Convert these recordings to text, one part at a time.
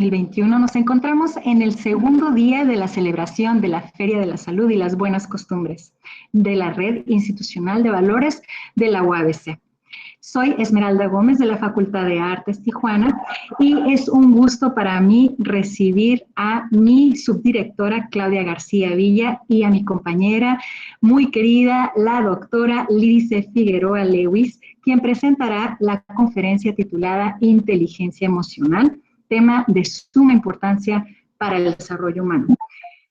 2021 nos encontramos en el segundo día de la celebración de la Feria de la Salud y las Buenas Costumbres de la Red Institucional de Valores de la UABC. Soy Esmeralda Gómez de la Facultad de Artes Tijuana y es un gusto para mí recibir a mi subdirectora Claudia García Villa y a mi compañera muy querida, la doctora Lídice Figueroa Lewis, quien presentará la conferencia titulada Inteligencia Emocional, tema de suma importancia para el desarrollo humano.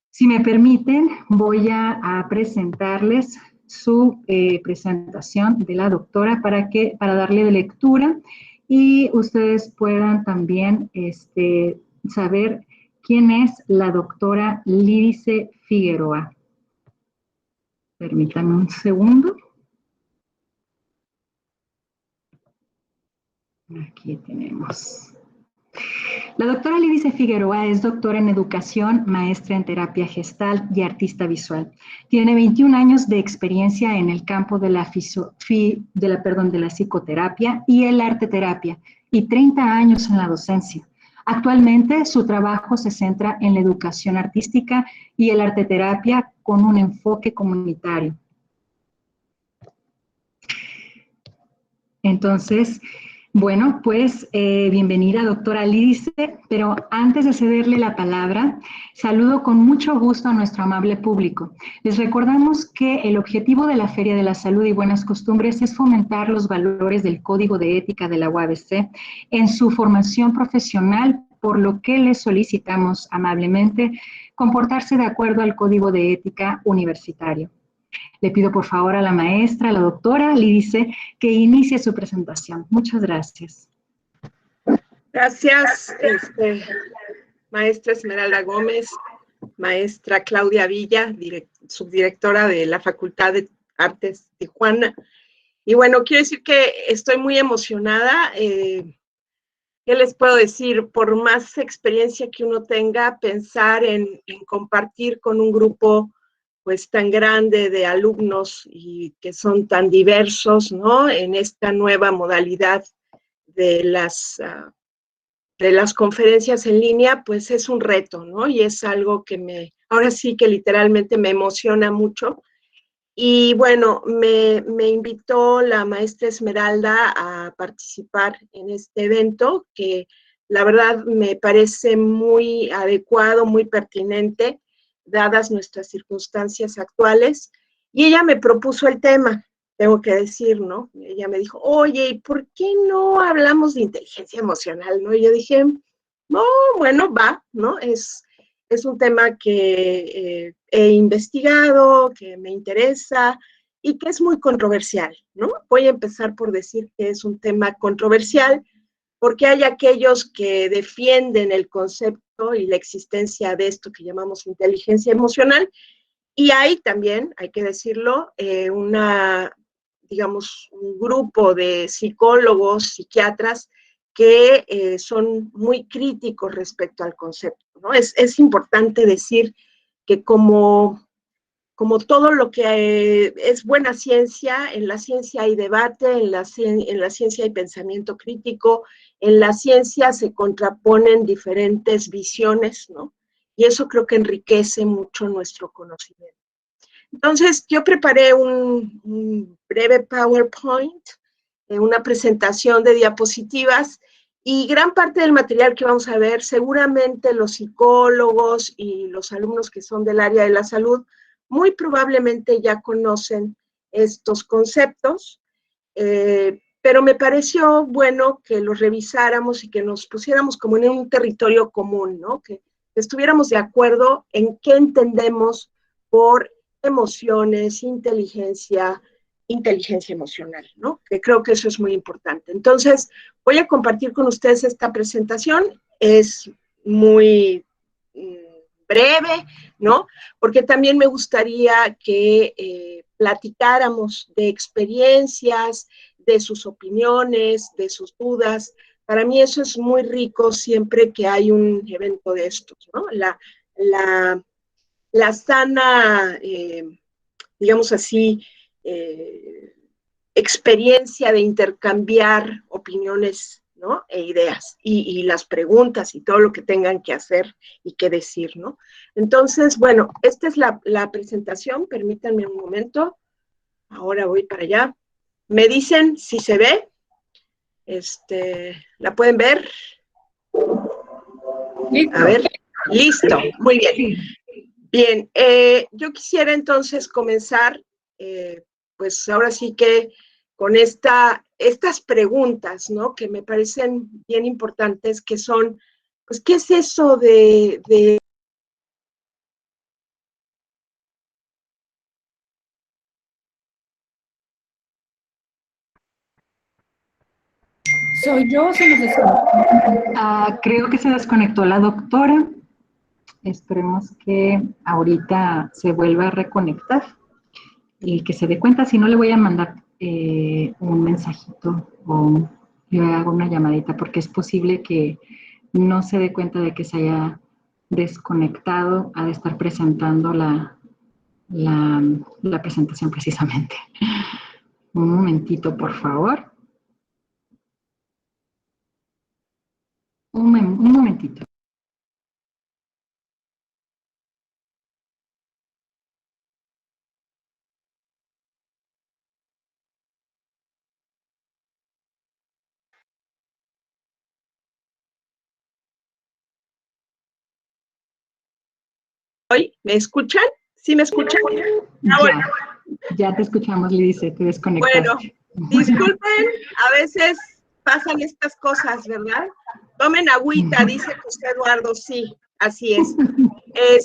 Si me permiten, voy a presentarles su presentación de la doctora para darle de lectura y ustedes puedan también saber quién es la doctora Lídice Figueroa. Permítanme un segundo. Aquí tenemos. La doctora Lídice Figueroa es doctora en educación, maestra en terapia gestal y artista visual. Tiene 21 años de experiencia en el campo de la psicoterapia y el arteterapia y 30 años en la docencia. Actualmente su trabajo se centra en la educación artística y el arteterapia con un enfoque comunitario. Entonces, bueno, pues bienvenida, doctora Lídice, pero antes de cederle la palabra, saludo con mucho gusto a nuestro amable público. Les recordamos que el objetivo de la Feria de la Salud y Buenas Costumbres es fomentar los valores del Código de Ética de la UABC en su formación profesional, por lo que les solicitamos amablemente comportarse de acuerdo al Código de Ética universitario. Le pido por favor a la maestra, a la doctora Lídice, que inicie su presentación. Muchas gracias. Gracias, maestra Esmeralda Gómez, maestra Claudia Villa, subdirectora de la Facultad de Artes Tijuana. Y bueno, quiero decir que estoy muy emocionada. ¿Qué les puedo decir? Por más experiencia que uno tenga, pensar en compartir con un grupo pues tan grande de alumnos y que son tan diversos, ¿no? En esta nueva modalidad de las conferencias en línea, pues es un reto, ¿no? Y es algo que ahora sí que literalmente me emociona mucho. Y bueno, me invitó la maestra Esmeralda a participar en este evento, que la verdad me parece muy adecuado, muy pertinente, dadas nuestras circunstancias actuales, y ella me propuso el tema, tengo que decir, ¿no? Ella me dijo, oye, ¿y por qué no hablamos de inteligencia emocional, no? Y yo dije, no, bueno, va, ¿no? Es un tema que he investigado, que me interesa y que es muy controversial, ¿no? Voy a empezar por decir que es un tema controversial, porque hay aquellos que defienden el concepto y la existencia de esto que llamamos inteligencia emocional, y hay también, hay que decirlo, digamos, un grupo de psicólogos, psiquiatras, que son muy críticos respecto al concepto, ¿no? Es importante decir que como todo lo que es buena ciencia, en la ciencia hay debate, en la ciencia hay pensamiento crítico, en la ciencia se contraponen diferentes visiones, ¿no? Y eso creo que enriquece mucho nuestro conocimiento. Entonces, yo preparé un breve PowerPoint, una presentación de diapositivas, y gran parte del material que vamos a ver, seguramente los psicólogos y los alumnos que son del área de la salud, muy probablemente ya conocen estos conceptos, pero me pareció bueno que los revisáramos y que nos pusiéramos como en un territorio común, ¿no? Que estuviéramos de acuerdo en qué entendemos por emociones, inteligencia emocional, ¿no? Que creo que eso es muy importante. Entonces, voy a compartir con ustedes esta presentación. Es muy breve, ¿no? Porque también me gustaría que platicáramos de experiencias, de sus opiniones, de sus dudas. Para mí eso es muy rico siempre que hay un evento de estos, ¿no? La sana, digamos así, experiencia de intercambiar opiniones ¿no? E ideas, y las preguntas y todo lo que tengan que hacer y que decir, ¿no? Entonces, bueno, esta es la presentación, permítanme un momento, ahora voy para allá. Me dicen si se ve, ¿la pueden ver? Listo. A ver, listo, muy bien. Sí. Bien, yo quisiera entonces comenzar, pues ahora sí que con estas preguntas, ¿no? Que me parecen bien importantes, que son, pues, ¿qué es eso de ¿Soy yo o se nos desconectó? Creo que se desconectó la doctora. Esperemos que ahorita se vuelva a reconectar y que se dé cuenta. Si no, le voy a mandar un mensajito o le hago una llamadita, porque es posible que no se dé cuenta de que se haya desconectado. Ha de estar presentando la presentación precisamente. Un momentito, por favor. Un momentito. hoy? ¿Me escuchan? ¿Sí me escuchan? Bueno. Ya te escuchamos, Lidice, te desconectaste. Bueno, disculpen, a veces pasan estas cosas, ¿verdad? Tomen agüita, dice José Eduardo, sí, así es.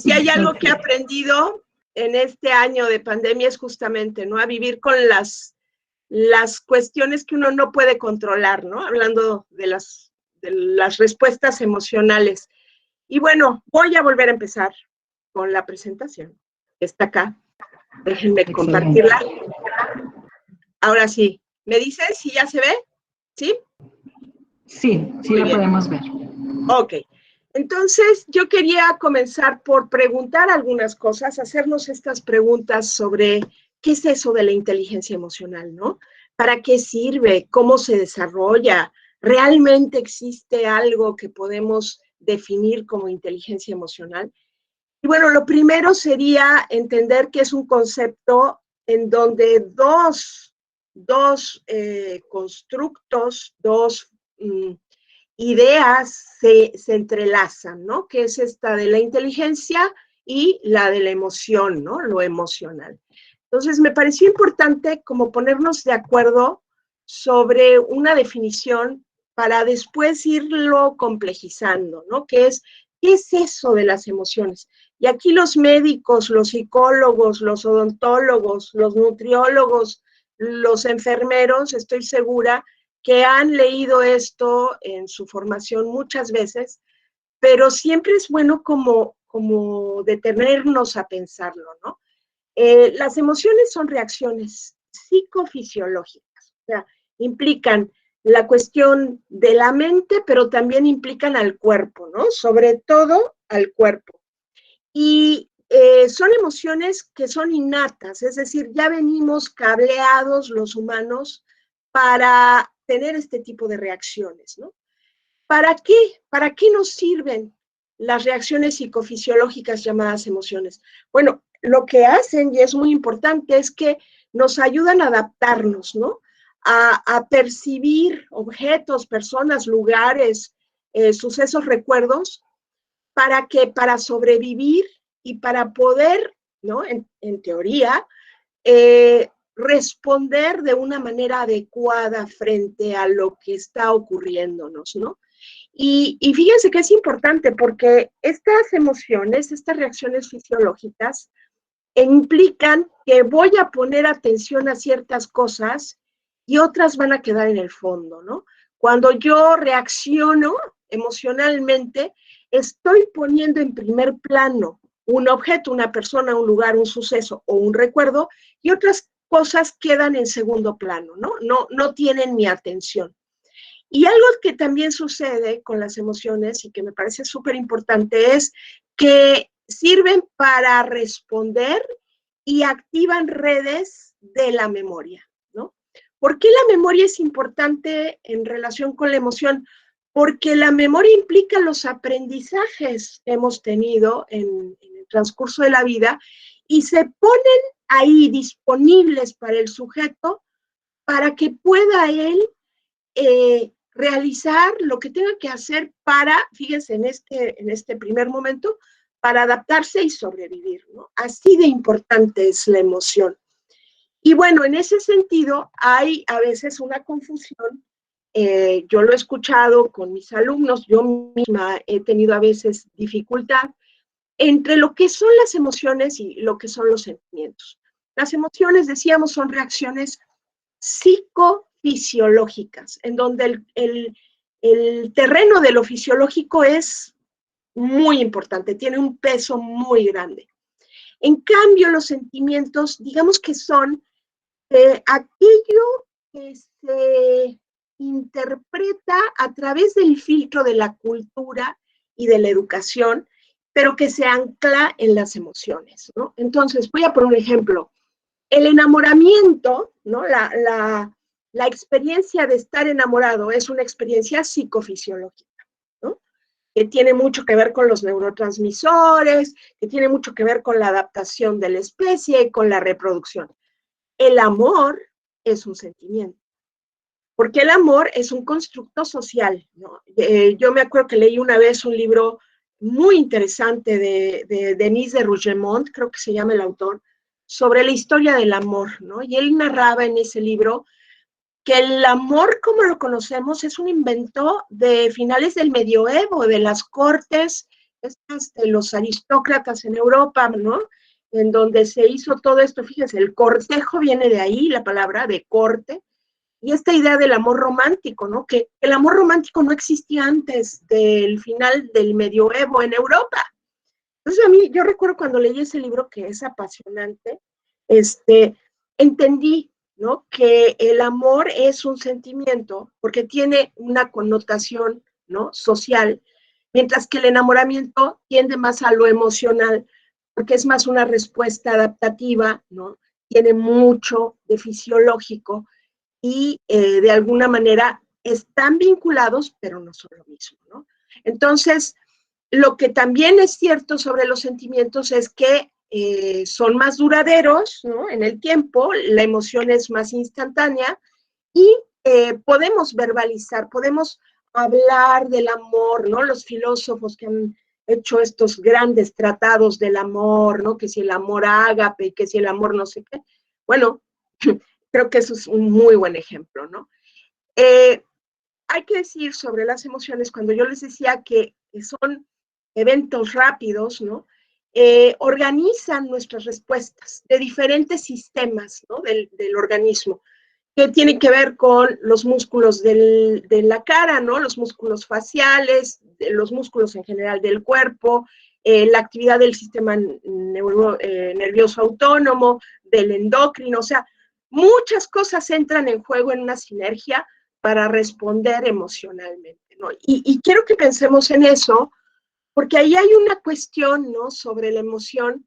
Si hay algo que he aprendido en este año de pandemia es justamente, ¿no? A vivir con las cuestiones que uno no puede controlar, ¿no? Hablando de las respuestas emocionales. Y bueno, voy a volver a empezar con la presentación. Está acá. Déjenme compartirla. Ahora sí. ¿Me dicen si ya se ve? ¿Sí? Sí, sí la podemos ver. Ok. Entonces, yo quería comenzar por preguntar algunas cosas, hacernos estas preguntas sobre qué es eso de la inteligencia emocional, ¿no? ¿Para qué sirve? ¿Cómo se desarrolla? ¿Realmente existe algo que podemos definir como inteligencia emocional? Y bueno, lo primero sería entender que es un concepto en donde dos constructos, dos ideas se entrelazan, ¿no? Que es esta de la inteligencia y la de la emoción, ¿no? Lo emocional. Entonces, me pareció importante como ponernos de acuerdo sobre una definición para después irlo complejizando, ¿no? ¿Qué es eso de las emociones? Y aquí los médicos, los psicólogos, los odontólogos, los nutriólogos, los enfermeros, estoy segura que han leído esto en su formación muchas veces, pero siempre es bueno como detenernos a pensarlo, ¿no? Las emociones son reacciones psicofisiológicas, o sea, implican la cuestión de la mente, pero también implican al cuerpo, ¿no? Sobre todo al cuerpo. Y son emociones que son innatas, es decir, ya venimos cableados los humanos para tener este tipo de reacciones, ¿no? ¿Para qué? ¿Para qué nos sirven las reacciones psicofisiológicas llamadas emociones? Bueno, lo que hacen, y es muy importante, es que nos ayudan a adaptarnos, ¿no? A percibir objetos, personas, lugares, sucesos, recuerdos, para sobrevivir y para poder, ¿no? En teoría, responder de una manera adecuada frente a lo que está ocurriéndonos, ¿no? Y fíjense que es importante porque estas emociones, estas reacciones fisiológicas, implican que voy a poner atención a ciertas cosas y otras van a quedar en el fondo, ¿no? Cuando yo reacciono emocionalmente, estoy poniendo en primer plano un objeto, una persona, un lugar, un suceso o un recuerdo, y otras cosas quedan en segundo plano, ¿no? No tienen mi atención. Y algo que también sucede con las emociones y que me parece súper importante es que sirven para responder y activan redes de la memoria, ¿no? ¿Por qué la memoria es importante en relación con la emoción? Porque la memoria implica los aprendizajes que hemos tenido en el transcurso de la vida y se ponen ahí disponibles para el sujeto para que pueda él realizar lo que tenga que hacer para, fíjense, en este primer momento, para adaptarse y sobrevivir, ¿no? Así de importante es la emoción. Y bueno, en ese sentido hay a veces una confusión. Yo lo he escuchado con mis alumnos, yo misma he tenido a veces dificultad entre lo que son las emociones y lo que son los sentimientos. Las emociones, decíamos, son reacciones psicofisiológicas, en donde el terreno de lo fisiológico es muy importante, tiene un peso muy grande. En cambio, los sentimientos, digamos que son aquello que se interpreta a través del filtro de la cultura y de la educación, pero que se ancla en las emociones, ¿no? Entonces, voy a poner un ejemplo. El enamoramiento, ¿no? La experiencia de estar enamorado es una experiencia psicofisiológica, ¿no? Que tiene mucho que ver con los neurotransmisores, que tiene mucho que ver con la adaptación de la especie y con la reproducción. El amor es un sentimiento, porque el amor es un constructo social, ¿no? Yo me acuerdo que leí una vez un libro muy interesante de Denise de Rougemont, creo que se llama el autor, sobre la historia del amor, ¿no? Y él narraba en ese libro que el amor, como lo conocemos, es un invento de finales del medioevo, de las cortes, de los aristócratas en Europa, ¿no? En donde se hizo todo esto, fíjense, el cortejo viene de ahí, la palabra de corte, y esta idea del amor romántico, ¿no? Que el amor romántico no existía antes del final del medioevo en Europa. Entonces a mí, yo recuerdo cuando leí ese libro, que es apasionante, entendí, ¿no? Que el amor es un sentimiento porque tiene una connotación, ¿no? Social, mientras que el enamoramiento tiende más a lo emocional, porque es más una respuesta adaptativa, ¿no? Tiene mucho de fisiológico y de alguna manera están vinculados, pero no son lo mismo, ¿no? Entonces, lo que también es cierto sobre los sentimientos es que son más duraderos, ¿no? En el tiempo, la emoción es más instantánea y podemos verbalizar, podemos hablar del amor, ¿no? Los filósofos que han hecho estos grandes tratados del amor, ¿no? Que si el amor ágape, que si el amor no sé qué. Bueno, creo que eso es un muy buen ejemplo, ¿no? Hay que decir sobre las emociones, cuando yo les decía que son eventos rápidos, ¿no? Organizan nuestras respuestas de diferentes sistemas, ¿no? del organismo, que tienen que ver con los músculos de la cara, ¿no? Los músculos faciales, los músculos en general del cuerpo, la actividad del sistema nervioso autónomo, del endocrino, o sea, muchas cosas entran en juego en una sinergia para responder emocionalmente, ¿no? Y quiero que pensemos en eso, porque ahí hay una cuestión, ¿no? Sobre la emoción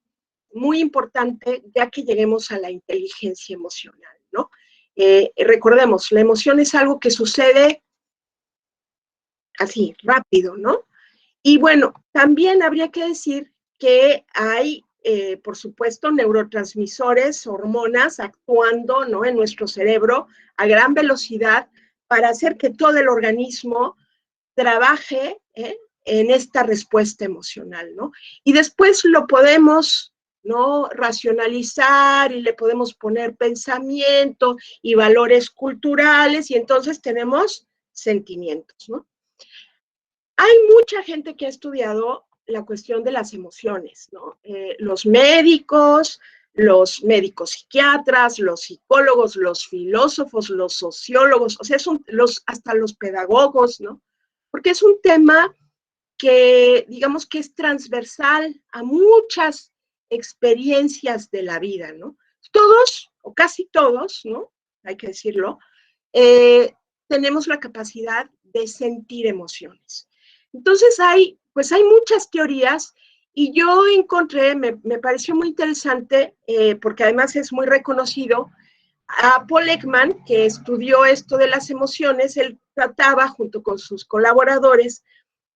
muy importante, ya que lleguemos a la inteligencia emocional, ¿no? Recordemos, la emoción es algo que sucede así, rápido, ¿no? Y bueno, también habría que decir que hay, por supuesto, neurotransmisores, hormonas actuando, ¿no? En nuestro cerebro a gran velocidad para hacer que todo el organismo trabaje en esta respuesta emocional, ¿no? Y después lo podemos, ¿no? Racionalizar y le podemos poner pensamiento y valores culturales y entonces tenemos sentimientos, ¿no? Hay mucha gente que ha estudiado la cuestión de las emociones, ¿no? Los médicos psiquiatras, los psicólogos, los filósofos, los sociólogos, o sea, hasta los pedagogos, ¿no? Porque es un tema que, digamos que es transversal a muchas experiencias de la vida, ¿no? Todos, o casi todos, ¿no? Hay que decirlo, tenemos la capacidad de sentir emociones. Entonces hay muchas teorías y yo encontré, me pareció muy interesante, porque además es muy reconocido, a Paul Ekman, que estudió esto de las emociones, él trataba junto con sus colaboradores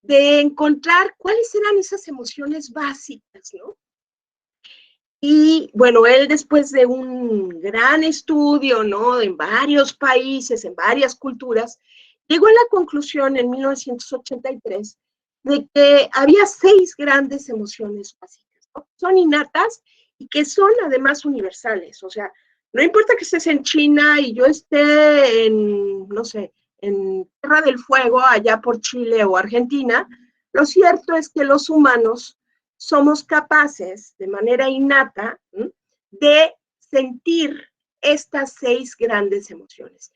de encontrar cuáles eran esas emociones básicas, ¿no? Y bueno, él después de un gran estudio, ¿no? En varios países, en varias culturas, llegó a la conclusión en 1983 de que había 6 grandes emociones básicas, ¿no? Son innatas y que son además universales. O sea, no importa que estés en China y yo esté en, no sé, en Tierra del Fuego, allá por Chile o Argentina, lo cierto es que los humanos somos capaces de manera innata de sentir estas 6 grandes emociones.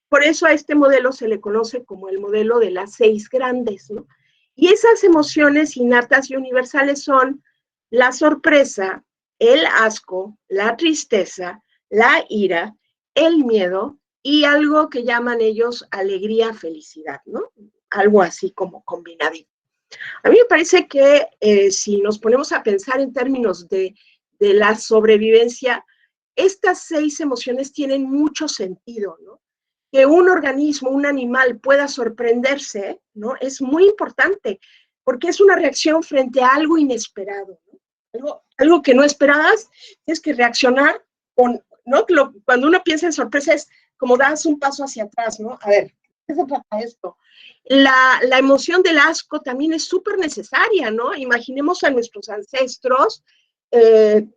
Por eso a este modelo se le conoce como el modelo de las 6 grandes, ¿no? Y esas emociones innatas y universales son la sorpresa, el asco, la tristeza, la ira, el miedo y algo que llaman ellos alegría, felicidad, ¿no? Algo así como combinadito. A mí me parece que si nos ponemos a pensar en términos de la sobrevivencia, estas 6 emociones tienen mucho sentido, ¿no? Que un organismo, un animal pueda sorprenderse, ¿no? Es muy importante, porque es una reacción frente a algo inesperado, ¿no? Algo que no esperabas, tienes que reaccionar con, ¿no? Cuando uno piensa en sorpresa es como das un paso hacia atrás, ¿no? A ver, ¿qué se trata esto? La emoción del asco también es súper necesaria, ¿no? Imaginemos a nuestros ancestros de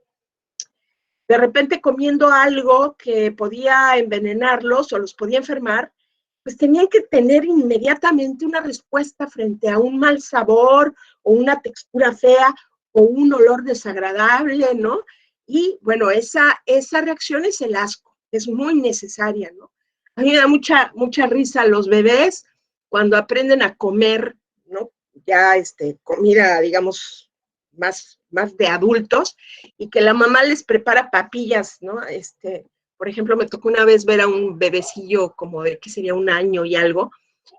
repente comiendo algo que podía envenenarlos o los podía enfermar, pues tenían que tener inmediatamente una respuesta frente a un mal sabor o una textura fea o un olor desagradable, ¿no? Y bueno, esa reacción es el asco, es muy necesaria, ¿no? A mí me da mucha risa a los bebés cuando aprenden a comer, ¿no? Ya comida, digamos, más de adultos, y que la mamá les prepara papillas, ¿no? Por ejemplo, me tocó una vez ver a un bebecillo como de, ¿qué sería? 1 año y algo,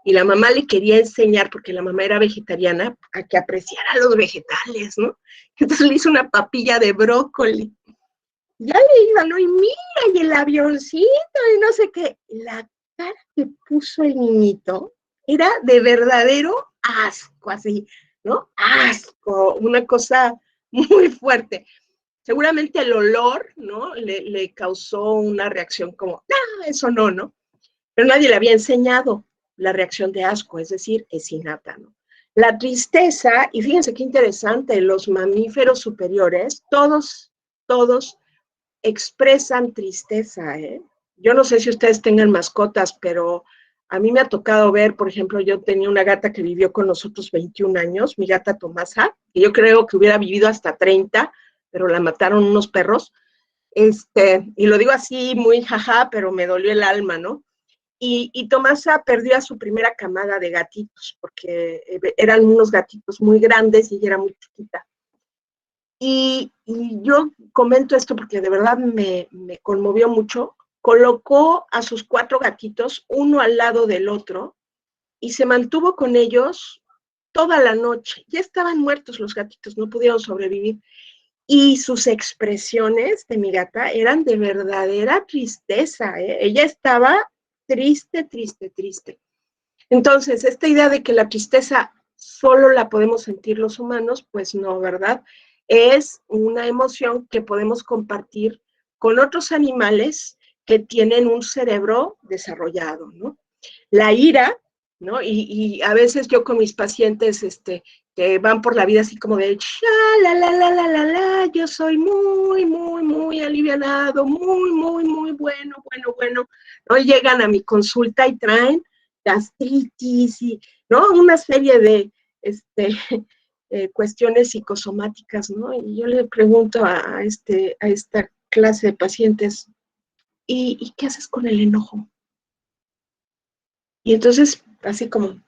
y la mamá le quería enseñar, porque la mamá era vegetariana, a que apreciara los vegetales, ¿no? Entonces le hizo una papilla de brócoli. Ya le iba, ¿no? Y mira, y el avioncito, y no sé qué. La cara que puso el niñito era de verdadero asco, así, ¿no? Asco, una cosa muy fuerte. Seguramente el olor, ¿no? Le causó una reacción como, no, eso no, ¿no? Pero nadie le había enseñado la reacción de asco, es decir, es innata, ¿no? La tristeza, y fíjense qué interesante, los mamíferos superiores, todos expresan tristeza, ¿eh? Yo no sé si ustedes tengan mascotas, pero a mí me ha tocado ver, por ejemplo, yo tenía una gata que vivió con nosotros 21 años, mi gata Tomasa, que yo creo que hubiera vivido hasta 30, pero la mataron unos perros, y lo digo así muy jaja, pero me dolió el alma, ¿no? Y Tomasa perdió a su primera camada de gatitos, porque eran unos gatitos muy grandes y ella era muy chiquita. Y yo comento esto porque de verdad me conmovió mucho. Colocó a sus 4 gatitos, uno al lado del otro, y se mantuvo con ellos toda la noche. Ya estaban muertos los gatitos, no pudieron sobrevivir. Y sus expresiones de mi gata eran de verdadera tristeza, ¿eh? Ella estaba triste, triste, triste. Entonces, esta idea de que la tristeza solo la podemos sentir los humanos, pues no, ¿verdad? Es una emoción que podemos compartir con otros animales que tienen un cerebro desarrollado, ¿no? La ira, ¿no? Y a veces yo con mis pacientes, que van por la vida así como de, yo soy muy alivianado, muy bueno, ¿no? Y llegan a mi consulta y traen gastritis y, ¿no? Una serie de, cuestiones psicosomáticas, ¿no? Y yo le pregunto a esta clase de pacientes, ¿y qué haces con el enojo? Y entonces, así como,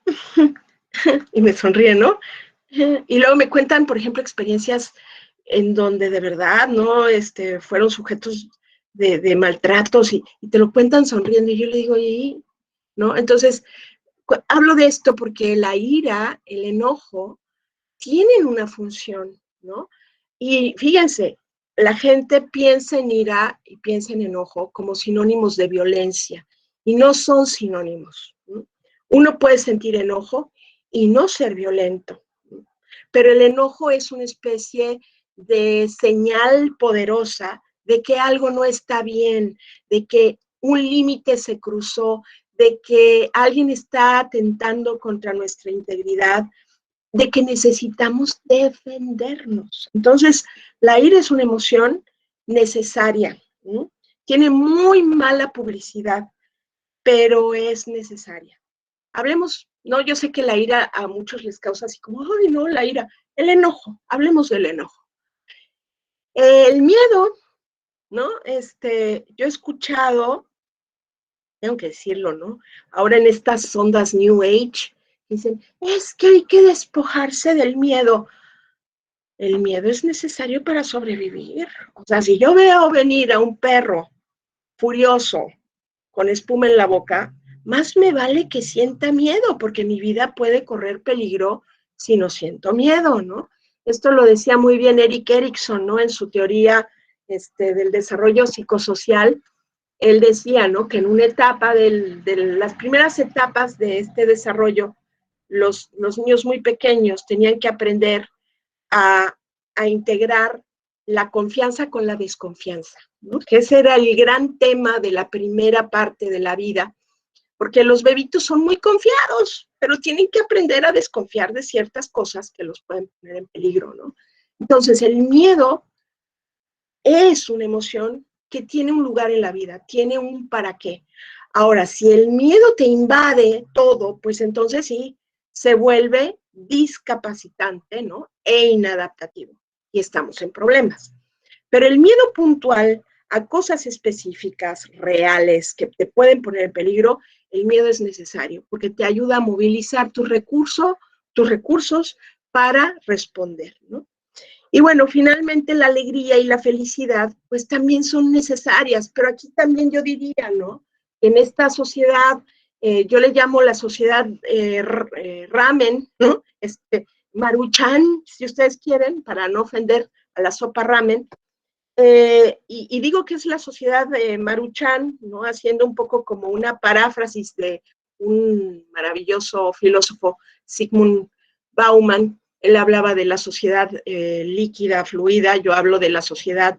y me sonríe, ¿no? Y luego me cuentan, por ejemplo, experiencias en donde de verdad, ¿no? Fueron sujetos de maltratos y te lo cuentan sonriendo y yo le digo, ¿y? ¿No? Entonces, hablo de esto porque la ira, el enojo, tienen una función, ¿no? Y fíjense, la gente piensa en ira y piensa en enojo como sinónimos de violencia, y no son sinónimos, ¿no? Uno puede sentir enojo y no ser violento, ¿no? Pero el enojo es una especie de señal poderosa de que algo no está bien, de que un límite se cruzó, de que alguien está atentando contra nuestra integridad, de que necesitamos defendernos. Entonces, la ira es una emoción necesaria, ¿no? Tiene muy mala publicidad, pero es necesaria. Hablemos, no, yo sé que la ira a muchos les causa así como, ay, no, la ira, el enojo, hablemos del enojo. El miedo, ¿no? Yo he escuchado, tengo que decirlo, ¿no? Ahora en estas ondas New Age, dicen, es que hay que despojarse del miedo. El miedo es necesario para sobrevivir. O sea, si yo veo venir a un perro furioso con espuma en la boca, más me vale que sienta miedo, porque mi vida puede correr peligro si no siento miedo, ¿no? Esto lo decía muy bien Erik Erikson, ¿no? En su teoría del desarrollo psicosocial, él decía, ¿no? Que en una etapa de las primeras etapas de este desarrollo, los niños muy pequeños tenían que aprender a, a integrar la confianza con la desconfianza, ¿no? Que ese era el gran tema de la primera parte de la vida, porque los bebitos son muy confiados, pero tienen que aprender a desconfiar de ciertas cosas que los pueden poner en peligro, ¿no? Entonces, el miedo es una emoción que tiene un lugar en la vida, tiene un para qué. Ahora, si el miedo te invade todo, pues entonces sí, se vuelve discapacitante, ¿no? E inadaptativo. Y estamos en problemas. Pero el miedo puntual a cosas específicas, reales, que te pueden poner en peligro, el miedo es necesario porque te ayuda a movilizar tus recursos para responder, ¿no? Y bueno, finalmente la alegría y la felicidad, pues también son necesarias, pero aquí también yo diría, ¿no? En esta sociedad, yo le llamo la sociedad ramen, ¿no? Maruchan, si ustedes quieren, para no ofender a la sopa ramen. Y digo que es la sociedad de Maruchan, ¿no? Haciendo un poco como una paráfrasis de un maravilloso filósofo, Sigmund Bauman. Él hablaba de la sociedad líquida, fluida, yo hablo de la sociedad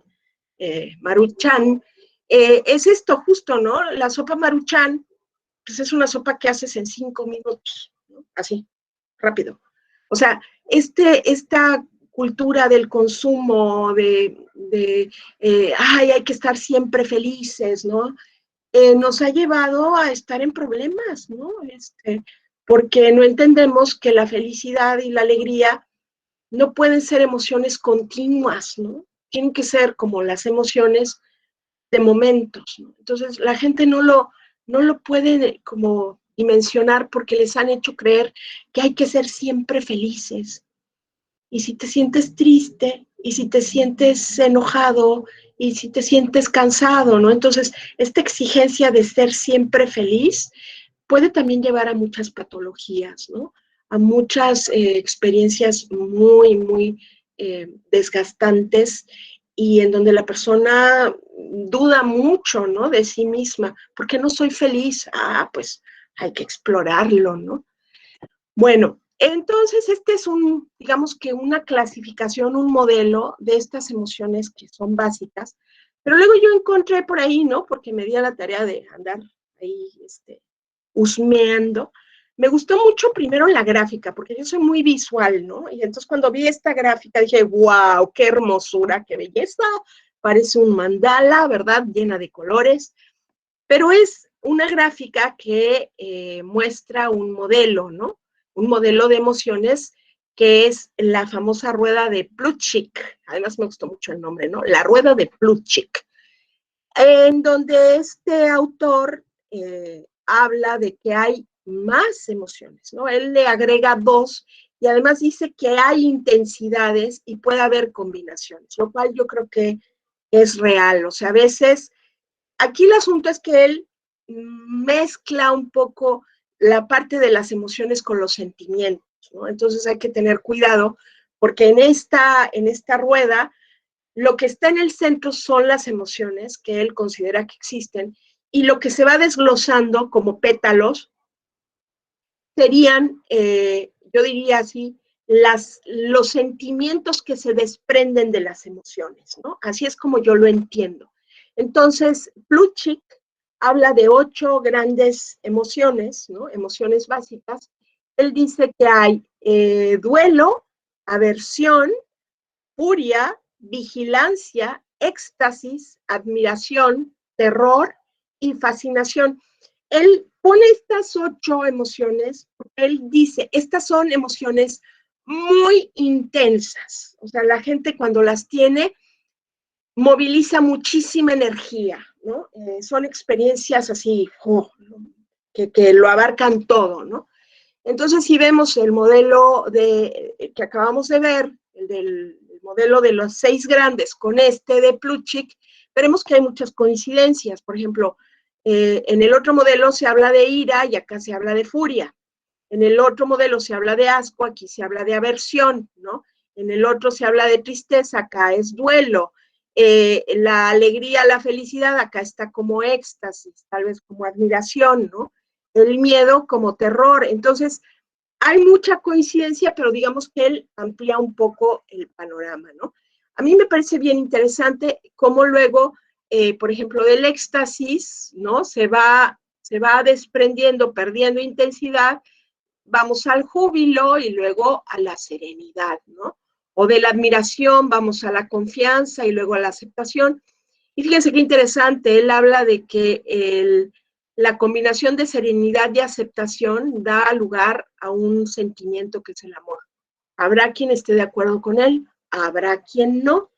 Maruchan. Es esto justo, ¿no? La sopa Maruchan, pues es una sopa que haces en 5 minutos, ¿no? Así, rápido. O sea, esta cultura del consumo, ay, hay que estar siempre felices, ¿no? Nos ha llevado a estar en problemas, ¿no? Porque no entendemos que la felicidad y la alegría no pueden ser emociones continuas, ¿no? Tienen que ser como las emociones de momentos, ¿no? Entonces, la gente no lo puede como dimensionar porque les han hecho creer que hay que ser siempre felices. Y si te sientes triste, y si te sientes enojado, y si te sientes cansado, ¿no? Entonces, esta exigencia de ser siempre feliz puede también llevar a muchas patologías, ¿no? A muchas experiencias muy, muy desgastantes y en donde la persona duda mucho, ¿no? De sí misma. ¿Por qué no soy feliz? Ah, pues hay que explorarlo, ¿no? Bueno, entonces este es digamos que una clasificación, un modelo de estas emociones que son básicas, pero luego yo encontré por ahí, ¿no? Porque me di a la tarea de andar ahí, husmeando. Me gustó mucho primero la gráfica, porque yo soy muy visual, ¿no? Y entonces cuando vi esta gráfica dije, wow, qué hermosura, qué belleza, parece un mandala, ¿verdad? Llena de colores, pero es una gráfica que muestra un modelo, ¿no? Un modelo de emociones que es la famosa rueda de Plutchik. Además me gustó mucho el nombre, ¿no? La rueda de Plutchik, en donde este autor habla de que hay más emociones, ¿no? Él le agrega 2 y además dice que hay intensidades y puede haber combinaciones, lo cual yo creo que es real. O sea, a veces, aquí el asunto es que él mezcla un poco la parte de las emociones con los sentimientos, ¿no? Entonces hay que tener cuidado porque en esta rueda lo que está en el centro son las emociones que él considera que existen, y lo que se va desglosando como pétalos serían, yo diría así, los sentimientos que se desprenden de las emociones, ¿no? Así es como yo lo entiendo. Entonces, Plutchik habla de 8 grandes emociones, ¿no? Emociones básicas. Él dice que hay duelo, aversión, furia, vigilancia, éxtasis, admiración, terror y fascinación. Él pone estas 8 emociones, él dice, estas son emociones muy intensas. O sea, la gente cuando las tiene moviliza muchísima energía, ¿no? Son experiencias así, que lo abarcan todo, ¿no? Entonces, si vemos el modelo que acabamos de ver, el modelo de los 6 grandes con este de Plutchik, veremos que hay muchas coincidencias. Por ejemplo, en el otro modelo se habla de ira y acá se habla de furia. En el otro modelo se habla de asco, aquí se habla de aversión, ¿no? En el otro se habla de tristeza, acá es duelo. La alegría, la felicidad, acá está como éxtasis, tal vez como admiración, ¿no? El miedo como terror. Entonces, hay mucha coincidencia, pero digamos que él amplía un poco el panorama, ¿no? A mí me parece bien interesante cómo luego, por ejemplo, del éxtasis, ¿no? Se va desprendiendo, perdiendo intensidad, vamos al júbilo y luego a la serenidad, ¿no? O de la admiración vamos a la confianza y luego a la aceptación. Y fíjense qué interesante, él habla de que la combinación de serenidad y aceptación da lugar a un sentimiento que es el amor. Habrá quien esté de acuerdo con él, habrá quien no,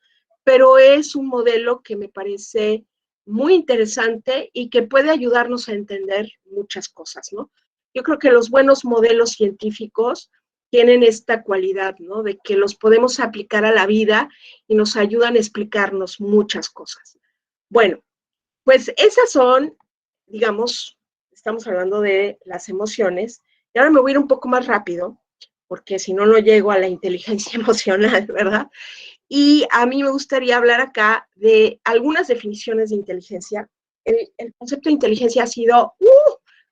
pero es un modelo que me parece muy interesante y que puede ayudarnos a entender muchas cosas, ¿no? Yo creo que los buenos modelos científicos tienen esta cualidad, ¿no? De que los podemos aplicar a la vida y nos ayudan a explicarnos muchas cosas. Bueno, pues esas son, digamos, estamos hablando de las emociones, y ahora me voy a ir un poco más rápido, porque si no, no llego a la inteligencia emocional, ¿verdad? Y a mí me gustaría hablar acá de algunas definiciones de inteligencia. El concepto de inteligencia ha sido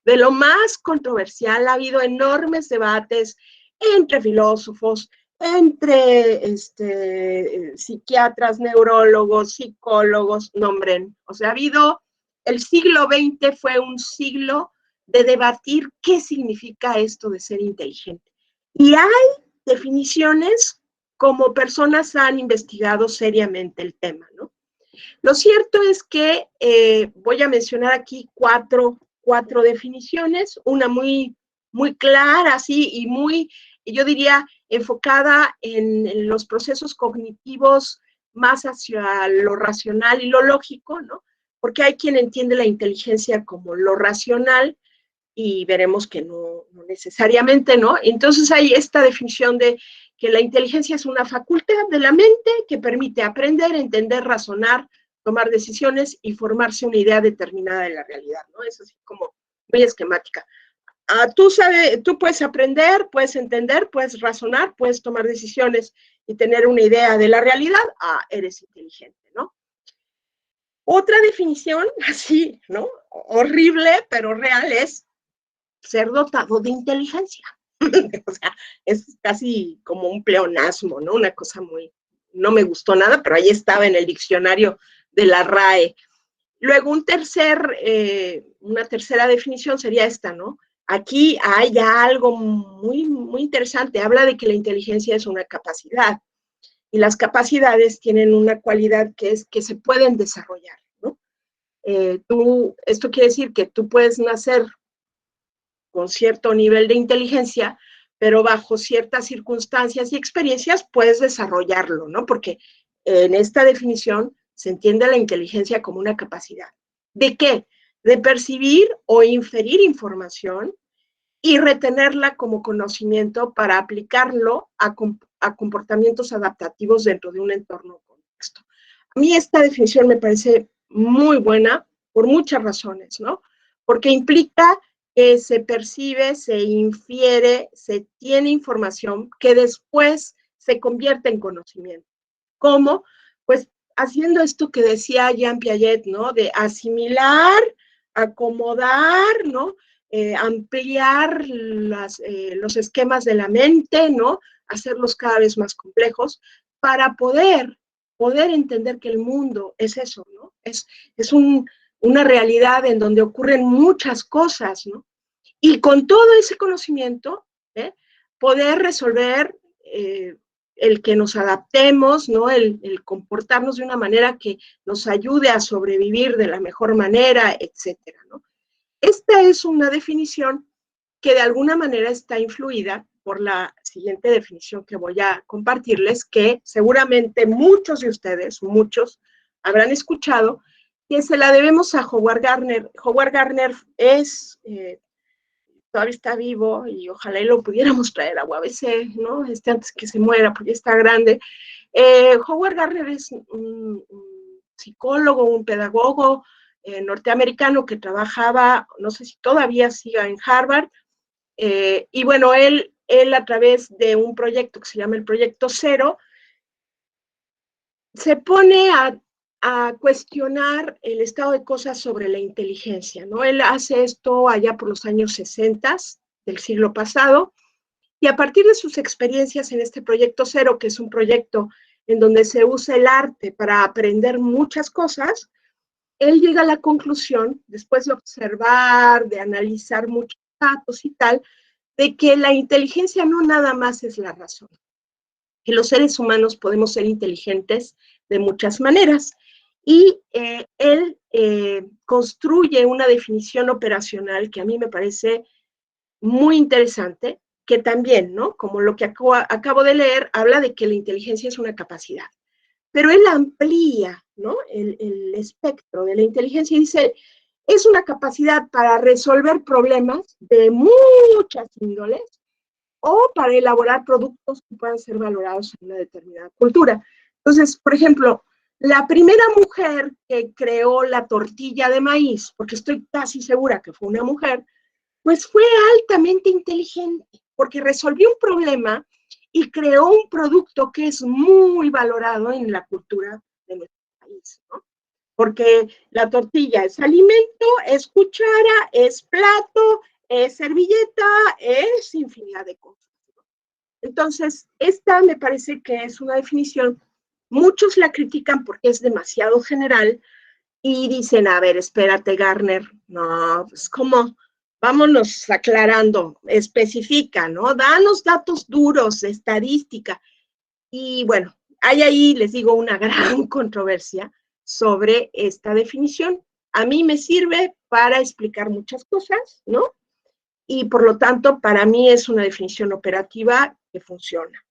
de lo más controversial, ha habido enormes debates entre filósofos, entre psiquiatras, neurólogos, psicólogos, nombren. O sea, el siglo XX fue un siglo de debatir qué significa esto de ser inteligente. Y hay definiciones como personas han investigado seriamente el tema, ¿no? Lo cierto es que voy a mencionar aquí cuatro definiciones, una muy, muy clara, así, y muy, yo diría, enfocada en los procesos cognitivos más hacia lo racional y lo lógico, ¿no? Porque hay quien entiende la inteligencia como lo racional y veremos que no necesariamente, ¿no? Entonces hay esta definición de que la inteligencia es una facultad de la mente que permite aprender, entender, razonar, tomar decisiones y formarse una idea determinada de la realidad, ¿no? Es así como muy esquemática. Tú puedes aprender, puedes entender, puedes razonar, puedes tomar decisiones y tener una idea de la realidad, eres inteligente, ¿no? Otra definición, así, ¿no? Horrible, pero real, es ser dotado de inteligencia. O sea, es casi como un pleonasmo, ¿no? Una cosa muy, no me gustó nada, pero ahí estaba en el diccionario de la RAE. Luego una tercera definición sería esta, ¿no? Aquí hay ya algo muy, muy interesante. Habla de que la inteligencia es una capacidad y las capacidades tienen una cualidad que es que se pueden desarrollar, ¿no? Esto quiere decir que tú puedes nacer con cierto nivel de inteligencia, pero bajo ciertas circunstancias y experiencias puedes desarrollarlo, ¿no? Porque en esta definición se entiende la inteligencia como una capacidad. ¿De qué? De percibir o inferir información y retenerla como conocimiento para aplicarlo a comportamientos adaptativos dentro de un entorno o contexto. A mí esta definición me parece muy buena por muchas razones, ¿no? Porque implica que se percibe, se infiere, se tiene información que después se convierte en conocimiento. ¿Cómo? Pues haciendo esto que decía Jean Piaget, ¿no? De asimilar, acomodar, ¿no? Ampliar los esquemas de la mente, ¿no? Hacerlos cada vez más complejos para poder entender que el mundo es eso, ¿no? Es una realidad en donde ocurren muchas cosas, ¿no? Y con todo ese conocimiento, poder resolver el que nos adaptemos, ¿no? El comportarnos de una manera que nos ayude a sobrevivir de la mejor manera, etcétera, ¿no? Esta es una definición que de alguna manera está influida por la siguiente definición que voy a compartirles, que seguramente muchos de ustedes, muchos, habrán escuchado, que se la debemos a Howard Gardner. Howard Gardner es, todavía está vivo y ojalá y lo pudiéramos traer a UABC, ¿no? Antes que se muera, porque está grande. Howard Gardner es un psicólogo, un pedagogo norteamericano que trabajaba, no sé si todavía siga en Harvard, y bueno, él a través de un proyecto que se llama el Proyecto Cero, se pone a cuestionar el estado de cosas sobre la inteligencia, ¿no? Él hace esto allá por los años 60 del siglo pasado, y a partir de sus experiencias en este Proyecto Cero, que es un proyecto en donde se usa el arte para aprender muchas cosas, él llega a la conclusión, después de observar, de analizar muchos datos y tal, de que la inteligencia no nada más es la razón, que los seres humanos podemos ser inteligentes de muchas maneras. Y él construye una definición operacional que a mí me parece muy interesante, que también, ¿no? Como lo que acabo de leer, habla de que la inteligencia es una capacidad. Pero él amplía, ¿no? el espectro de la inteligencia y dice, es una capacidad para resolver problemas de muchas índoles o para elaborar productos que puedan ser valorados en una determinada cultura. Entonces, por ejemplo, la primera mujer que creó la tortilla de maíz, porque estoy casi segura que fue una mujer, pues fue altamente inteligente, porque resolvió un problema y creó un producto que es muy valorado en la cultura de nuestro país, ¿no? Porque la tortilla es alimento, es cuchara, es plato, es servilleta, es infinidad de cosas, ¿no? Entonces, esta me parece que es una definición, muchos la critican porque es demasiado general y dicen, a ver, espérate, Gardner, no, pues ¿cómo? Vámonos aclarando, especifica, ¿no? Danos datos duros, estadística. Y bueno, hay ahí, les digo, una gran controversia sobre esta definición. A mí me sirve para explicar muchas cosas, ¿no? Y por lo tanto, para mí es una definición operativa que funciona.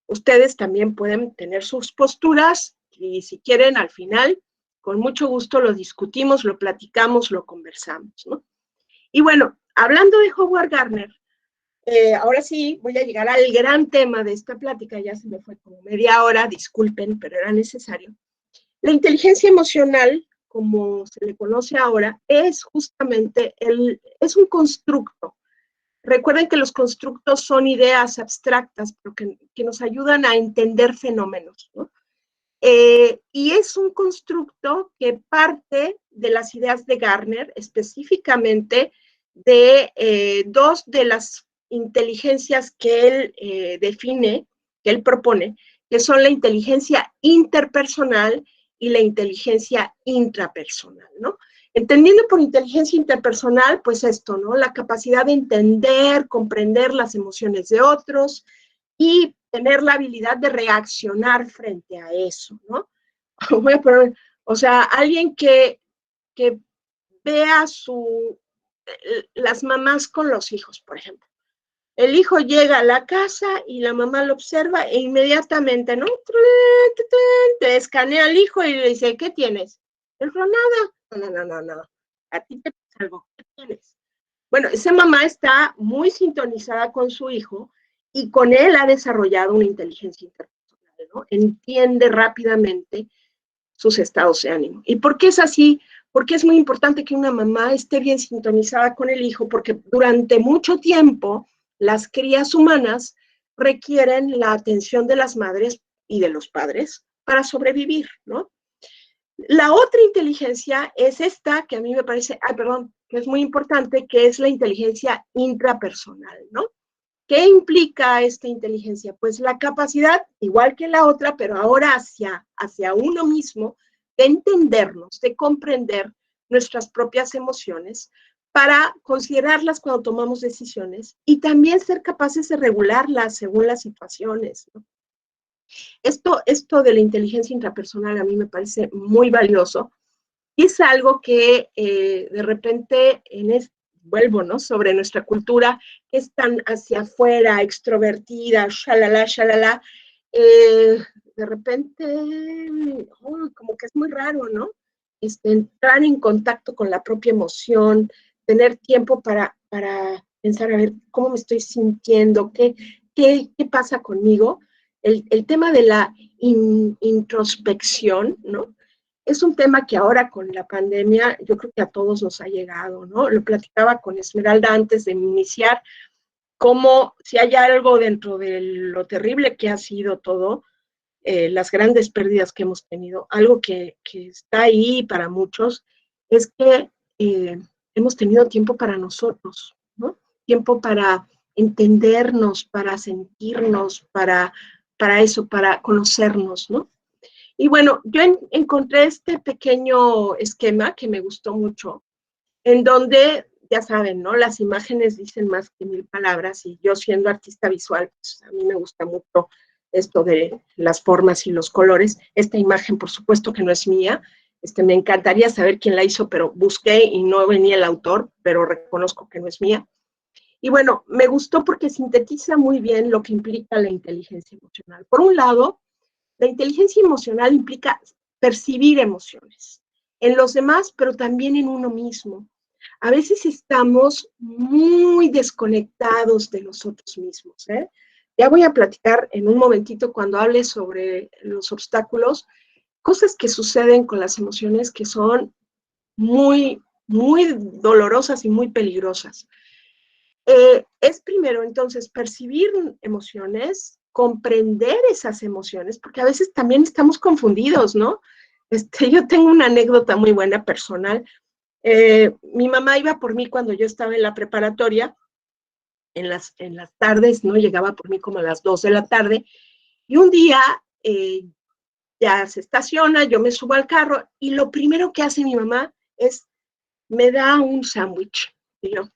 Ustedes también pueden tener sus posturas y si quieren, al final, con mucho gusto lo discutimos, lo platicamos, lo conversamos, ¿no? Y bueno, hablando de Howard Gardner, ahora sí voy a llegar al gran tema de esta plática, ya se me fue como media hora, disculpen, pero era necesario. La inteligencia emocional, como se le conoce ahora, es justamente es un constructo. Recuerden que los constructos son ideas abstractas, pero que nos ayudan a entender fenómenos, ¿no? Y es un constructo que parte de las ideas de Gardner, específicamente de dos de las inteligencias que él define, que él propone, que son la inteligencia interpersonal y la inteligencia intrapersonal, ¿no? Entendiendo por inteligencia interpersonal, pues esto, ¿no? La capacidad de entender, comprender las emociones de otros y tener la habilidad de reaccionar frente a eso, ¿no? Voy a poner, o sea, alguien que vea las mamás con los hijos, por ejemplo. El hijo llega a la casa y la mamá lo observa e inmediatamente, ¿no? Te escanea al hijo y le dice, ¿qué tienes? El hijo, nada. No. A ti te pasa algo, ¿qué tienes? Bueno, esa mamá está muy sintonizada con su hijo y con él ha desarrollado una inteligencia interpersonal, ¿no? Entiende rápidamente sus estados de ánimo. ¿Y por qué es así? Porque es muy importante que una mamá esté bien sintonizada con el hijo, porque durante mucho tiempo las crías humanas requieren la atención de las madres y de los padres para sobrevivir, ¿no? La otra inteligencia es esta, que a mí me parece, que es muy importante, que es la inteligencia intrapersonal, ¿no? ¿Qué implica esta inteligencia? Pues la capacidad, igual que la otra, pero ahora hacia uno mismo, de entendernos, de comprender nuestras propias emociones para considerarlas cuando tomamos decisiones y también ser capaces de regularlas según las situaciones, ¿no? Esto de la inteligencia intrapersonal a mí me parece muy valioso y es algo que de repente vuelvo, ¿no? Sobre nuestra cultura, que es tan hacia afuera, extrovertida, shalala, de repente, como que es muy raro, ¿no? Entrar en contacto con la propia emoción, tener tiempo para pensar, a ver, ¿cómo me estoy sintiendo? ¿Qué pasa conmigo? El tema de la introspección, ¿no? Es un tema que ahora con la pandemia yo creo que a todos nos ha llegado, ¿no? Lo platicaba con Esmeralda antes de iniciar, como si hay algo dentro de lo terrible que ha sido todo, las grandes pérdidas que hemos tenido, algo que está ahí para muchos, es que hemos tenido tiempo para nosotros, ¿no? Tiempo para entendernos, para sentirnos, para eso, para conocernos, ¿no? Y bueno, yo encontré este pequeño esquema que me gustó mucho, en donde, ya saben, ¿no? Las imágenes dicen más que 1000 palabras y yo siendo artista visual, pues a mí me gusta mucho esto de las formas y los colores. Esta imagen, por supuesto que no es mía, me encantaría saber quién la hizo, pero busqué y no venía el autor, pero reconozco que no es mía. Y bueno, me gustó porque sintetiza muy bien lo que implica la inteligencia emocional. Por un lado, la inteligencia emocional implica percibir emociones en los demás, pero también en uno mismo. A veces estamos muy desconectados de nosotros mismos, ¿eh? Ya voy a platicar en un momentito cuando hable sobre los obstáculos, cosas que suceden con las emociones que son muy, muy dolorosas y muy peligrosas. Es primero, entonces, percibir emociones, comprender esas emociones, porque a veces también estamos confundidos, ¿no? Yo tengo una anécdota muy buena personal. Mi mamá iba por mí cuando yo estaba en la preparatoria, en las tardes, ¿no? Llegaba por mí como a las 2 de la tarde, y un día ya se estaciona, yo me subo al carro, y lo primero que hace mi mamá es, me da un sándwich. Y yo,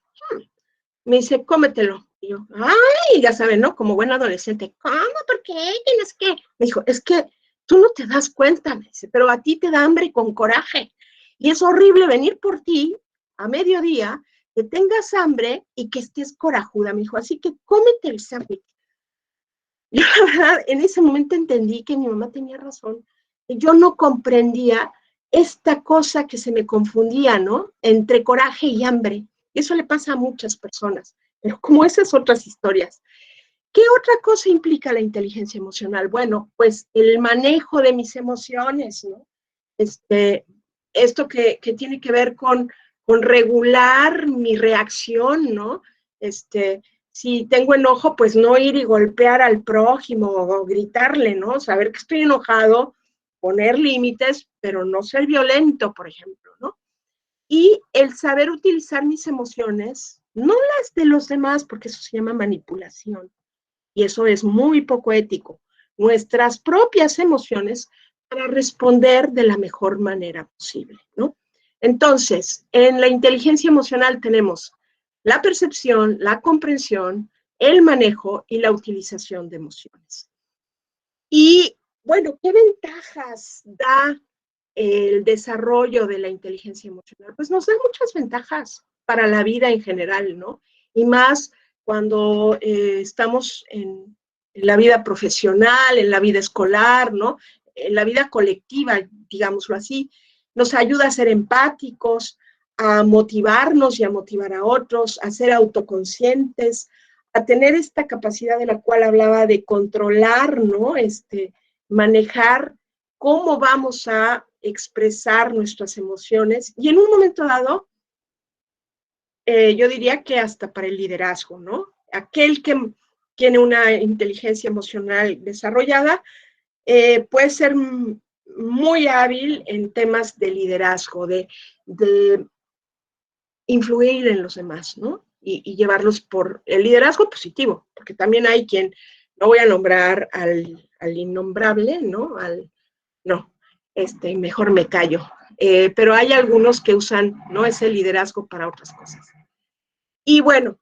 me dice, cómetelo. Y yo, ay, ya saben, ¿no? Como buen adolescente, ¿cómo? ¿Por qué? ¿Tienes que? Me dijo, es que tú no te das cuenta, me dice, pero a ti te da hambre con coraje. Y es horrible venir por ti a mediodía, que tengas hambre y que estés corajuda, me dijo, así que cómete el sándwich. Yo, la verdad, en ese momento entendí que mi mamá tenía razón. Yo no comprendía esta cosa que se me confundía, ¿no? Entre coraje y hambre. Eso le pasa a muchas personas, pero como esas otras historias. ¿Qué otra cosa implica la inteligencia emocional? Bueno, pues el manejo de mis emociones, ¿no? Esto que tiene que ver con regular mi reacción, ¿no? Si tengo enojo, pues no ir y golpear al prójimo o gritarle, ¿no? Saber que estoy enojado, poner límites, pero no ser violento, por ejemplo, ¿no? Y el saber utilizar mis emociones, no las de los demás, porque eso se llama manipulación, y eso es muy poco ético, nuestras propias emociones para responder de la mejor manera posible, ¿no? Entonces, en la inteligencia emocional tenemos la percepción, la comprensión, el manejo y la utilización de emociones. Y bueno, ¿qué ventajas da el desarrollo de la inteligencia emocional? Pues nos da muchas ventajas para la vida en general, ¿no? Y más cuando estamos en la vida profesional, en la vida escolar, ¿no? En la vida colectiva, digámoslo así. Nos ayuda a ser empáticos, a motivarnos y a motivar a otros, a ser autoconscientes, a tener esta capacidad de la cual hablaba de controlar, ¿no? Manejar cómo vamos a expresar nuestras emociones y en un momento dado, yo diría que hasta para el liderazgo, ¿no? Aquel que tiene una inteligencia emocional desarrollada puede ser muy hábil en temas de liderazgo, de influir en los demás, ¿no? Y llevarlos por el liderazgo positivo, porque también hay quien, no voy a nombrar al innombrable, ¿no? No, mejor me callo. Pero hay algunos que usan, ¿no? Ese liderazgo para otras cosas. Y bueno,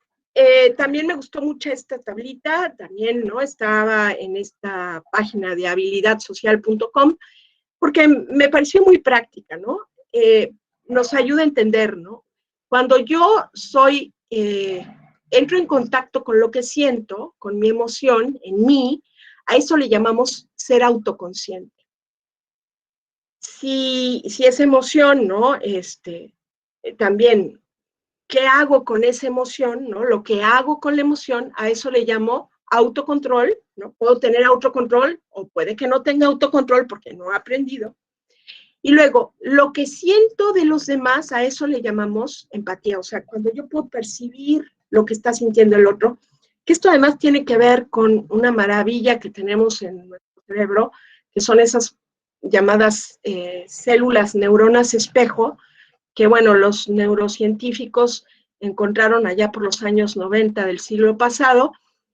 también me gustó mucho esta tablita, también, ¿no? Estaba en esta página de habilidadsocial.com, porque me pareció muy práctica, ¿no? Nos ayuda a entender, ¿no? Cuando yo entro en contacto con lo que siento, con mi emoción, en mí, a eso le llamamos ser autoconsciente. Si esa emoción, ¿no? También, ¿qué hago con esa emoción, ¿no? Lo que hago con la emoción, a eso le llamo autocontrol, ¿no? Puedo tener autocontrol o puede que no tenga autocontrol porque no he aprendido. Y luego, lo que siento de los demás, a eso le llamamos empatía. O sea, cuando yo puedo percibir lo que está sintiendo el otro, que esto además tiene que ver con una maravilla que tenemos en nuestro cerebro, que son esas llamadas células, neuronas espejo, que bueno, los neurocientíficos encontraron allá por los años 90 del siglo pasado,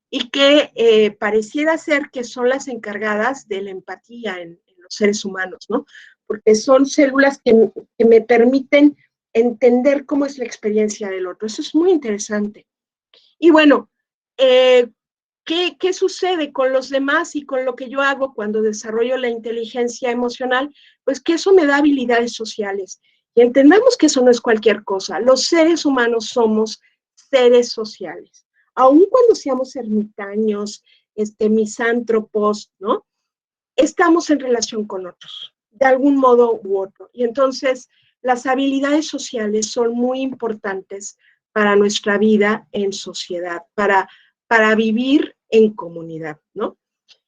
y que pareciera ser que son las encargadas de la empatía en los seres humanos, ¿no? Porque son células que me permiten entender cómo es la experiencia del otro. Eso es muy interesante. Y bueno, ¿qué sucede con los demás y con lo que yo hago cuando desarrollo la inteligencia emocional? Pues que eso me da habilidades sociales. Y entendamos que eso no es cualquier cosa. Los seres humanos somos seres sociales. Aun cuando seamos ermitaños, misántropos, ¿no? Estamos en relación con otros, de algún modo u otro. Y entonces, las habilidades sociales son muy importantes para nuestra vida en sociedad, para vivir en comunidad, ¿no?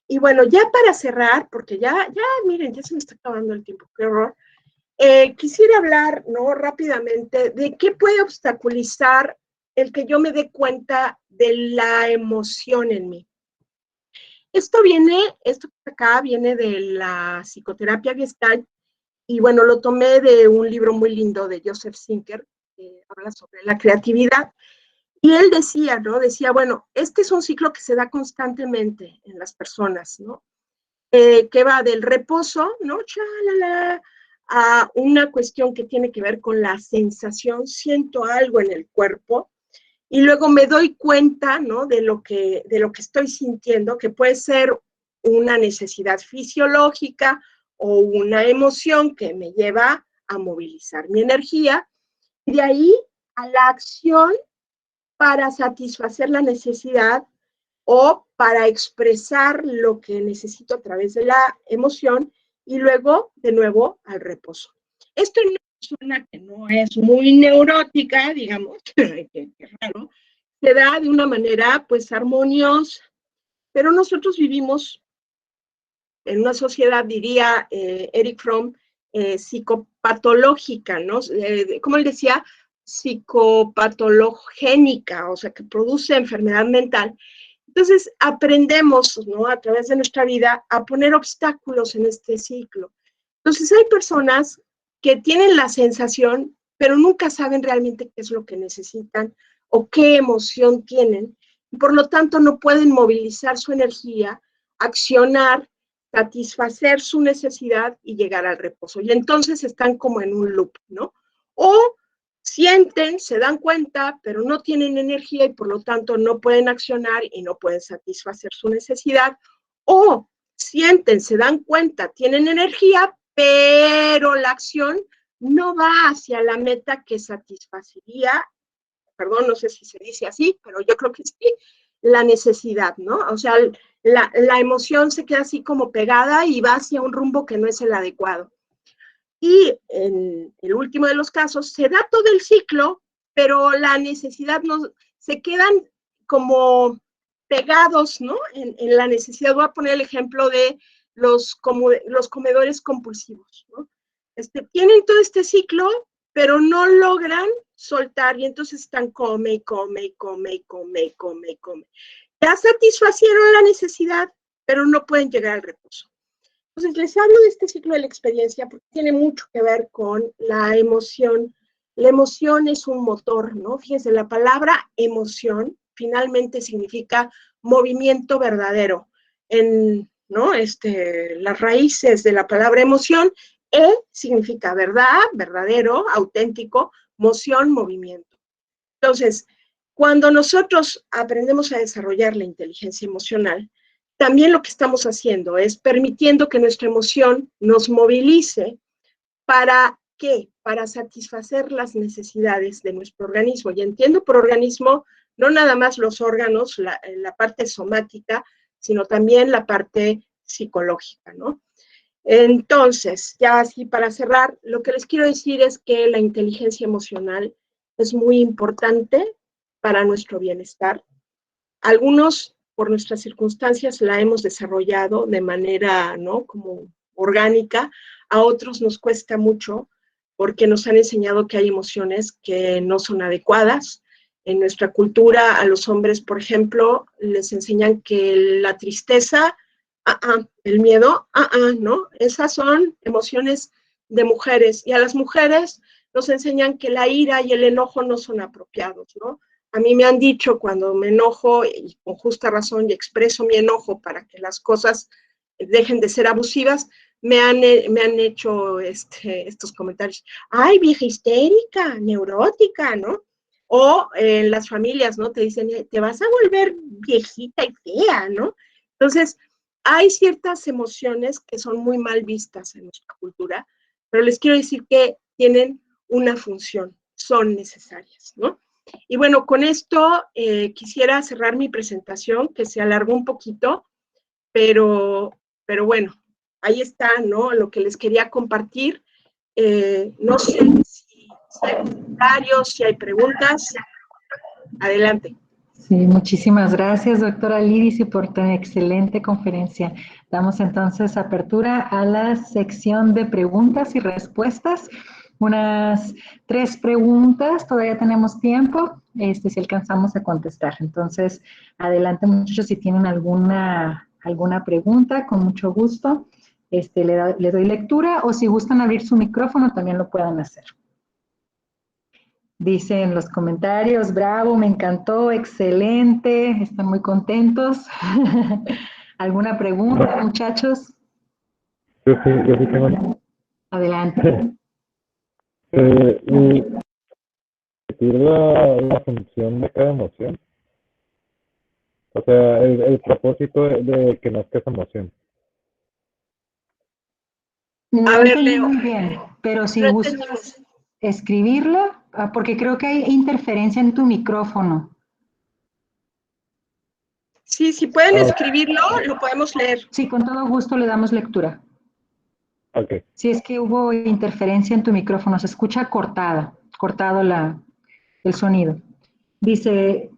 Y bueno, ya para cerrar, porque miren, ya se me está acabando el tiempo, qué horror. Quisiera hablar, ¿no? Rápidamente de qué puede obstaculizar el que yo me dé cuenta de la emoción en mí. Esto acá viene de la psicoterapia Gestalt, y bueno, lo tomé de un libro muy lindo de Joseph Zinker, que habla sobre la creatividad. Y él decía, ¿no? Decía, bueno, este es un ciclo que se da constantemente en las personas, ¿no? Que va del reposo, ¿no? Chalala, a una cuestión que tiene que ver con la sensación, siento algo en el cuerpo, y luego me doy cuenta, ¿no? de lo que estoy sintiendo, que puede ser una necesidad fisiológica o una emoción que me lleva a movilizar mi energía, y de ahí a la acción para satisfacer la necesidad o para expresar lo que necesito a través de la emoción, y luego, de nuevo, al reposo. Esto en una persona que no es muy neurótica, digamos, que raro, se da de una manera, pues, armoniosa, pero nosotros vivimos en una sociedad, diría Eric Fromm, psicopatológica, ¿no? Como él decía, psicopatologénica, o sea, que produce enfermedad mental. Entonces, aprendemos, ¿no? A través de nuestra vida a poner obstáculos en este ciclo. Entonces, hay personas que tienen la sensación, pero nunca saben realmente qué es lo que necesitan o qué emoción tienen, y por lo tanto no pueden movilizar su energía, accionar, satisfacer su necesidad y llegar al reposo. Y entonces están como en un loop, ¿no? O sienten, se dan cuenta, pero no tienen energía y por lo tanto no pueden accionar y no pueden satisfacer su necesidad. O sienten, se dan cuenta, tienen energía, pero la acción no va hacia la meta que satisfacería, perdón, no sé si se dice así, pero yo creo que sí, la necesidad, ¿no? O sea, la emoción se queda así como pegada y va hacia un rumbo que no es el adecuado. Y en el último de los casos, se da todo el ciclo, pero la necesidad no, se quedan como pegados, ¿no? En la necesidad. Voy a poner el ejemplo de los comedores compulsivos, ¿no? Tienen todo este ciclo, pero no logran soltar, y entonces están come y come y come y come y come y come. Ya satisfacieron la necesidad, pero no pueden llegar al reposo. Entonces, les hablo de este ciclo de la experiencia porque tiene mucho que ver con la emoción. La emoción es un motor, ¿no? Fíjense, la palabra emoción finalmente significa movimiento verdadero. ¿No? Las raíces de la palabra emoción, significa verdad, verdadero, auténtico, moción, movimiento. Entonces, cuando nosotros aprendemos a desarrollar la inteligencia emocional, también lo que estamos haciendo es permitiendo que nuestra emoción nos movilice. ¿Para qué? Para satisfacer las necesidades de nuestro organismo. Y entiendo por organismo no nada más los órganos, la parte somática, sino también la parte psicológica, ¿no? Entonces, ya así para cerrar, lo que les quiero decir es que la inteligencia emocional es muy importante para nuestro bienestar. Algunos, por nuestras circunstancias, la hemos desarrollado de manera, ¿no?, como orgánica. A otros nos cuesta mucho porque nos han enseñado que hay emociones que no son adecuadas. En nuestra cultura, a los hombres, por ejemplo, les enseñan que la tristeza, el miedo, ¿no? Esas son emociones de mujeres. Y a las mujeres nos enseñan que la ira y el enojo no son apropiados, ¿no? A mí me han dicho cuando me enojo, y con justa razón, y expreso mi enojo para que las cosas dejen de ser abusivas, me han hecho estos comentarios. ¡Ay, vieja histérica, neurótica!, ¿no? O en las familias, ¿no? Te dicen, te vas a volver viejita y fea, ¿no? Entonces, hay ciertas emociones que son muy mal vistas en nuestra cultura, pero les quiero decir que tienen una función, son necesarias, ¿no? Y bueno, con esto quisiera cerrar mi presentación, que se alargó un poquito, pero bueno, ahí está, ¿no?, lo que les quería compartir. No sé si hay comentarios, si hay preguntas. Adelante. Sí, muchísimas gracias, doctora Lidice, por tan excelente conferencia. Damos entonces apertura a la sección de preguntas y respuestas. Unas 3 preguntas, todavía tenemos tiempo, si alcanzamos a contestar. Entonces, adelante muchachos, si tienen alguna pregunta, con mucho gusto, le doy lectura, o si gustan abrir su micrófono, también lo puedan hacer. Dicen los comentarios, bravo, me encantó, excelente, están muy contentos. ¿Alguna pregunta, muchachos? Yo sí tengo. Adelante. ¿Y la función de cada emoción? O sea, el propósito de que nazca esa emoción. No A ver, entendí Leo. muy bien, pero si No gustas entendimos. escribirla, porque creo que hay interferencia en tu micrófono. Sí, si pueden escribirlo, lo podemos leer. Sí, con todo gusto le damos lectura. Ok. Si es que hubo interferencia en tu micrófono, se escucha cortado el sonido. Dice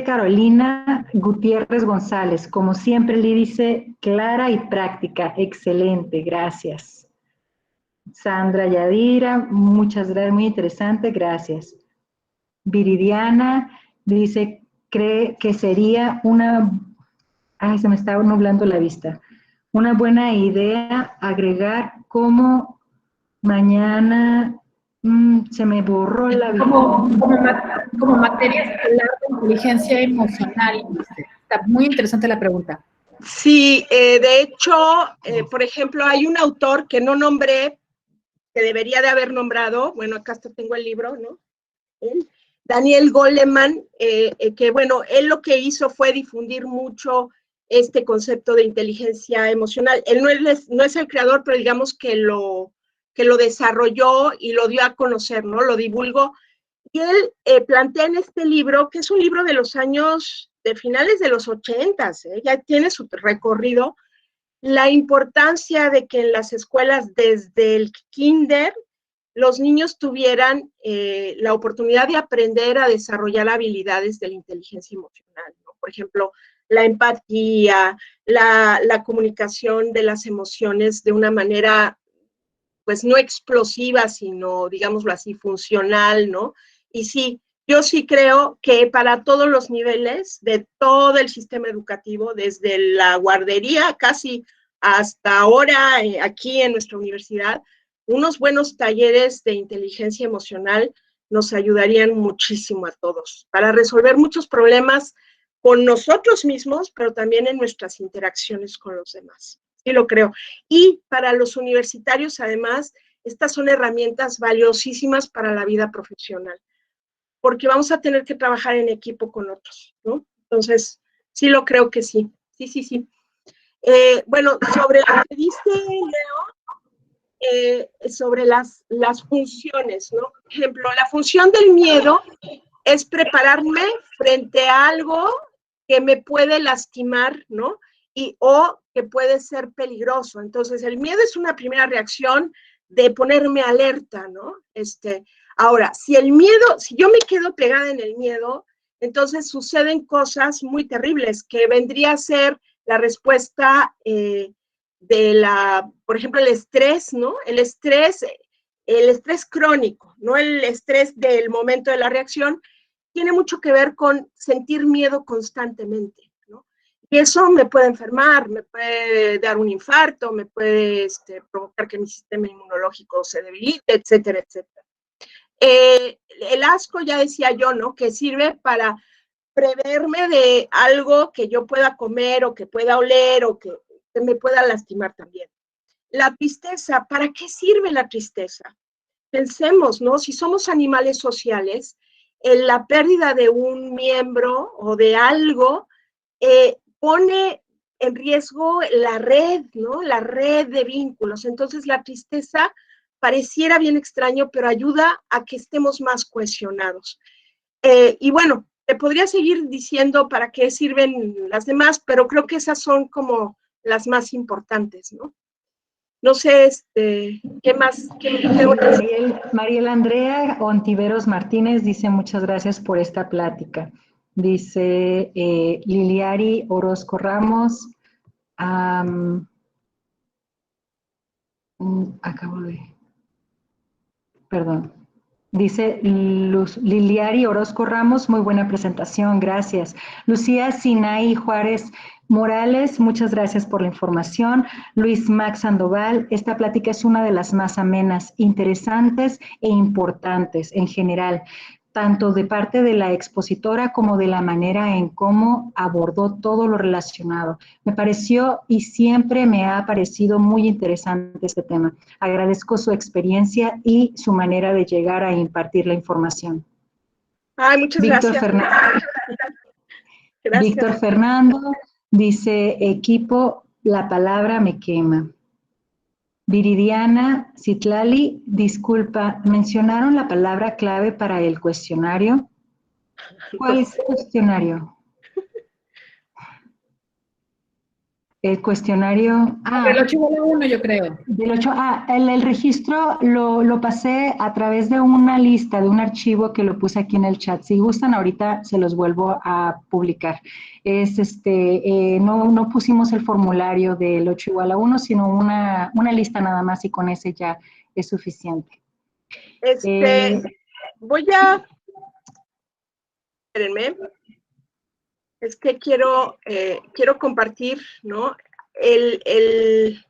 Carolina Gutiérrez González, como siempre le dice, clara y práctica, excelente, gracias. Sandra Yadira, muchas gracias, muy interesante, gracias. Viridiana dice, cree que sería se me está nublando la vista, una buena idea agregar como mañana, se me borró la vista. Como materia escolar de inteligencia emocional. Está muy interesante la pregunta. Sí, de hecho, por ejemplo, hay un autor que no nombré, que debería de haber nombrado, bueno, acá hasta tengo el libro, ¿no? Daniel Goleman, que bueno, él lo que hizo fue difundir mucho este concepto de inteligencia emocional. Él no es el creador, pero digamos que lo desarrolló y lo dio a conocer, ¿no? Lo divulgó. Y él plantea en este libro, que es un libro de los años, de finales de los 80s, ya tiene su recorrido, la importancia de que en las escuelas desde el kinder los niños tuvieran la oportunidad de aprender a desarrollar habilidades de la inteligencia emocional, ¿no? Por ejemplo, la empatía, la comunicación de las emociones de una manera, pues no explosiva, sino, digámoslo así, funcional, ¿no? Y sí, yo sí creo que para todos los niveles de todo el sistema educativo, desde la guardería casi hasta ahora aquí en nuestra universidad, unos buenos talleres de inteligencia emocional nos ayudarían muchísimo a todos para resolver muchos problemas con nosotros mismos, pero también en nuestras interacciones con los demás. Sí lo creo. Y para los universitarios, además, estas son herramientas valiosísimas para la vida profesional, porque vamos a tener que trabajar en equipo con otros, ¿no? Entonces, sí lo creo que sí. Sí. Bueno, sobre lo que dice Leo, sobre las funciones, ¿no? Por ejemplo, la función del miedo es prepararme frente a algo que me puede lastimar, ¿no? O que puede ser peligroso. Entonces, el miedo es una primera reacción de ponerme alerta, ¿no? Ahora, si yo me quedo pegada en el miedo, entonces suceden cosas muy terribles, que vendría a ser la respuesta por ejemplo, el estrés, ¿no? El estrés crónico, no el estrés del momento de la reacción, tiene mucho que ver con sentir miedo constantemente, ¿no? Y eso me puede enfermar, me puede dar un infarto, me puede provocar que mi sistema inmunológico se debilite, etcétera, etcétera. El asco, ya decía yo, ¿no? Que sirve para preverme de algo que yo pueda comer o que pueda oler o que me pueda lastimar también. La tristeza, ¿para qué sirve la tristeza? Pensemos, ¿no? Si somos animales sociales, en la pérdida de un miembro o de algo pone en riesgo la red, ¿no? La red de vínculos. Entonces, la tristeza pareciera bien extraño, pero ayuda a que estemos más cohesionados. Y bueno, te podría seguir diciendo para qué sirven las demás, pero creo que esas son como las más importantes, ¿no? No sé, ¿qué más? Mariel Andrea Ontiveros Martínez dice muchas gracias por esta plática. Dice Liliari Orozco Ramos, dice Liliari Orozco Ramos, muy buena presentación, gracias. Lucía Sinaí Juárez Morales, muchas gracias por la información. Luis Max Sandoval, esta plática es una de las más amenas, interesantes e importantes en general, tanto de parte de la expositora como de la manera en cómo abordó todo lo relacionado. Me pareció y siempre me ha parecido muy interesante este tema. Agradezco su experiencia y su manera de llegar a impartir la información. Ay, muchas gracias. Víctor Fernando dice, equipo, la palabra me quema. Viridiana Citlali, disculpa, ¿mencionaron la palabra clave para el cuestionario? ¿Cuál es el cuestionario? El cuestionario... Del 8 a la 1, yo creo. Del 8, el registro lo pasé a través de una lista, de un archivo que lo puse aquí en el chat. Si gustan, ahorita se los vuelvo a publicar. Es no pusimos el formulario del 8 igual a 1, sino una lista nada más y con ese ya es suficiente. Voy a... Espérenme. Es que quiero compartir, ¿no? Espérenme,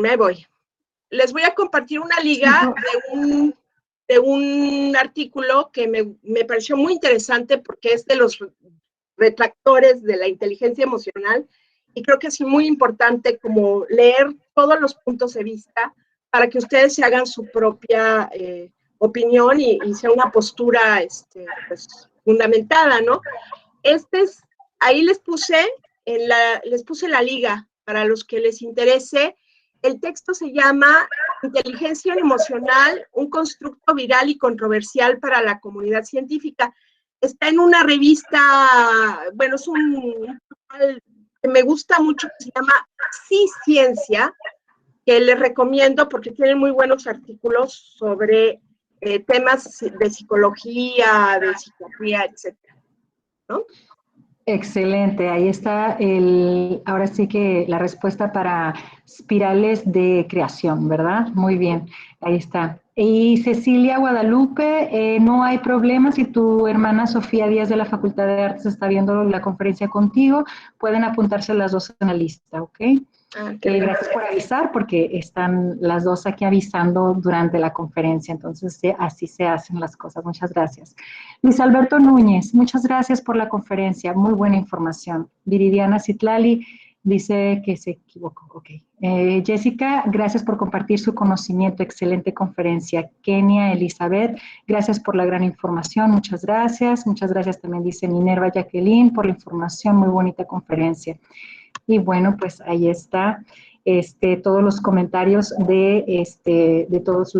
ahí voy. Les voy a compartir una liga de un artículo que me pareció muy interesante porque es de los retractores de la inteligencia emocional y creo que es muy importante como leer todos los puntos de vista para que ustedes se hagan su propia opinión y sea una postura pues, fundamentada, ¿no? Ahí les puse la liga para los que les interese. El texto se llama Inteligencia emocional, un constructo viral y controversial para la comunidad científica. Está en una revista, bueno, es un que me gusta mucho, que se llama Sí Ciencia, que les recomiendo porque tienen muy buenos artículos sobre temas de psicología, de psiquiatría, etcétera, ¿no? Excelente, ahí está ahora sí que la respuesta para espirales de creación, ¿verdad? Muy bien, ahí está. Y Cecilia Guadalupe, no hay problema si tu hermana Sofía Díaz de la Facultad de Artes está viendo la conferencia contigo, pueden apuntarse las dos en la lista, ¿ok? Gracias por avisar, porque están las dos aquí avisando durante la conferencia, entonces así se hacen las cosas. Muchas gracias. Luis Alberto Núñez, muchas gracias por la conferencia, muy buena información. Viridiana Citlali dice que se equivocó, ok. Jessica, gracias por compartir su conocimiento, excelente conferencia. Kenia Elizabeth, gracias por la gran información, muchas gracias. Muchas gracias también dice Minerva Jacqueline por la información, muy bonita conferencia. Y bueno, pues ahí está todos los comentarios de todos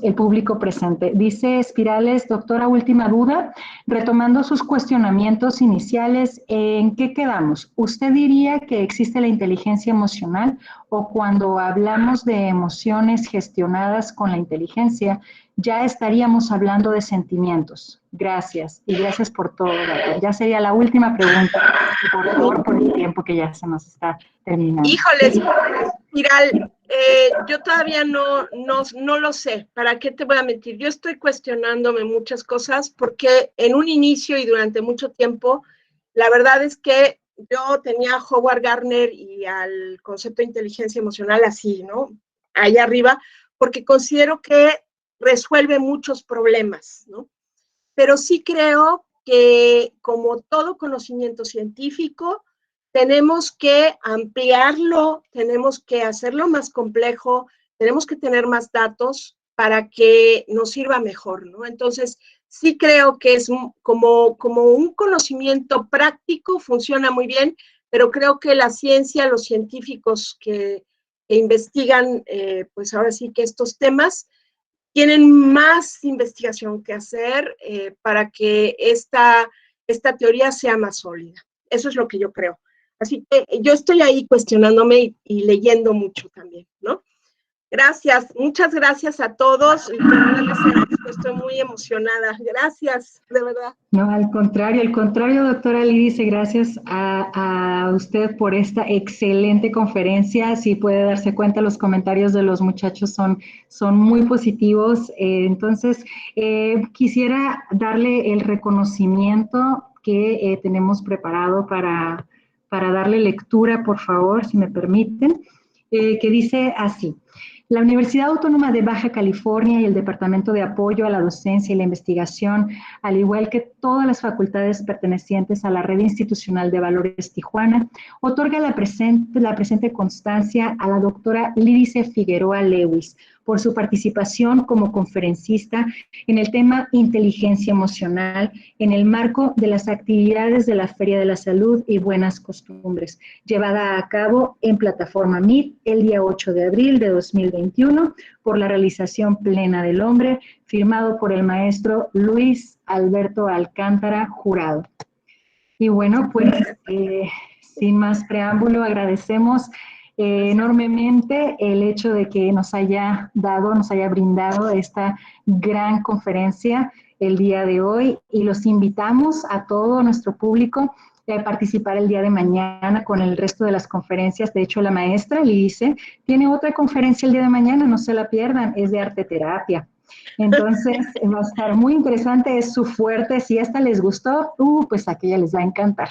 el público presente. Dice Espirales, doctora, última duda, retomando sus cuestionamientos iniciales, ¿en qué quedamos? ¿Usted diría que existe la inteligencia emocional o cuando hablamos de emociones gestionadas con la inteligencia, ya estaríamos hablando de sentimientos? Gracias, y gracias por todo, doctor. Ya sería la última pregunta, por favor, por el tiempo que ya se nos está terminando. Híjoles, Espiral, yo todavía no lo sé. ¿Para qué te voy a mentir? Yo estoy cuestionándome muchas cosas porque en un inicio y durante mucho tiempo, la verdad es que yo tenía a Howard Gardner y al concepto de inteligencia emocional así, ¿no? Ahí arriba, porque considero que resuelve muchos problemas, ¿no? Pero sí creo que, como todo conocimiento científico, tenemos que ampliarlo, tenemos que hacerlo más complejo, tenemos que tener más datos para que nos sirva mejor, ¿no? Entonces, sí creo que es como un conocimiento práctico, funciona muy bien, pero creo que la ciencia, los científicos que investigan, pues ahora sí que estos temas, tienen más investigación que hacer para que esta teoría sea más sólida. Eso es lo que yo creo. Así que yo estoy ahí cuestionándome y leyendo mucho también, ¿no? Gracias, muchas gracias a todos. Estoy muy emocionada. Gracias, de verdad. No, al contrario, doctora Lee dice gracias a usted por esta excelente conferencia. Si puede darse cuenta, los comentarios de los muchachos son muy positivos. Entonces, quisiera darle el reconocimiento que tenemos preparado para darle lectura, por favor, si me permiten, que dice así. La Universidad Autónoma de Baja California y el Departamento de Apoyo a la Docencia y la Investigación, al igual que todas las facultades pertenecientes a la Red Institucional de Valores Tijuana, otorga la presente constancia a la doctora Lídice Figueroa Lewis por su participación como conferencista en el tema inteligencia emocional en el marco de las actividades de la Feria de la Salud y Buenas Costumbres, llevada a cabo en plataforma Meet el día 8 de abril de 2021 por la realización plena del hombre, firmado por el maestro Luis Alberto Alcántara Jurado. Y bueno, pues sin más preámbulo, agradecemos enormemente el hecho de que nos haya brindado esta gran conferencia el día de hoy y los invitamos a todo nuestro público a participar el día de mañana con el resto de las conferencias. De hecho, la maestra Lice tiene otra conferencia el día de mañana, no se la pierdan, es de arte terapia. Entonces va a estar muy interesante, es su fuerte. Si esta les gustó, pues aquella les va a encantar.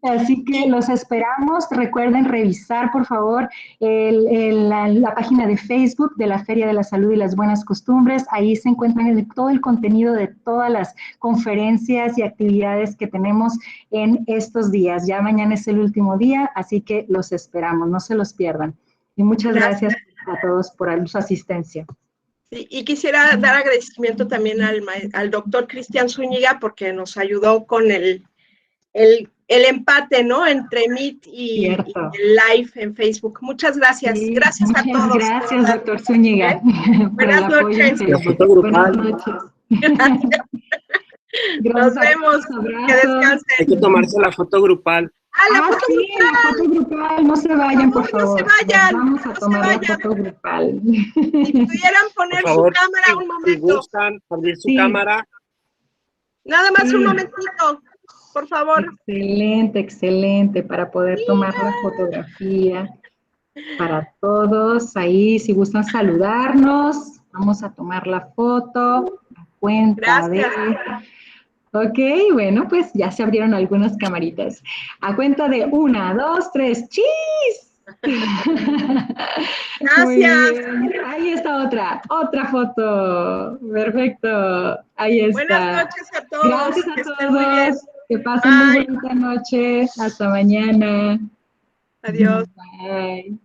Así que los esperamos. Recuerden revisar, por favor, la página de Facebook de la Feria de la Salud y las Buenas Costumbres. Ahí se encuentran todo el contenido de todas las conferencias y actividades que tenemos en estos días. Ya mañana es el último día, así que los esperamos, no se los pierdan. Y muchas gracias a todos por su asistencia. Y quisiera dar agradecimiento también al doctor Cristian Zúñiga porque nos ayudó con el empate, ¿no? Entre Meet y el live en Facebook. Muchas gracias. Sí, gracias a todos. Muchas gracias, doctor Zúñiga. Buenas noches. Buenas noches. Nos vemos. Que descansen. Hay que tomarse la foto grupal. La foto grupal. La foto grupal. No se vayan, por favor. No se vayan. Vamos a tomar la foto grupal. Si pudieran poner su cámara un momento. Si gustan poner su cámara. Nada más un momentito, por favor. Excelente, excelente, para poder tomar la fotografía. Para todos, ahí, si gustan saludarnos, vamos a tomar la foto. Cuenta de Ok, bueno, pues ya se abrieron algunas camaritas. A cuenta de 1, 2, 3, ¡chis! Muy Gracias. bien. Ahí está otra foto. Perfecto. Ahí Buenas está. noches a todos. Gracias a Que estén muy bien. todos. Que pasen muy Bye. bonita noche. Hasta mañana. Adiós. Bye.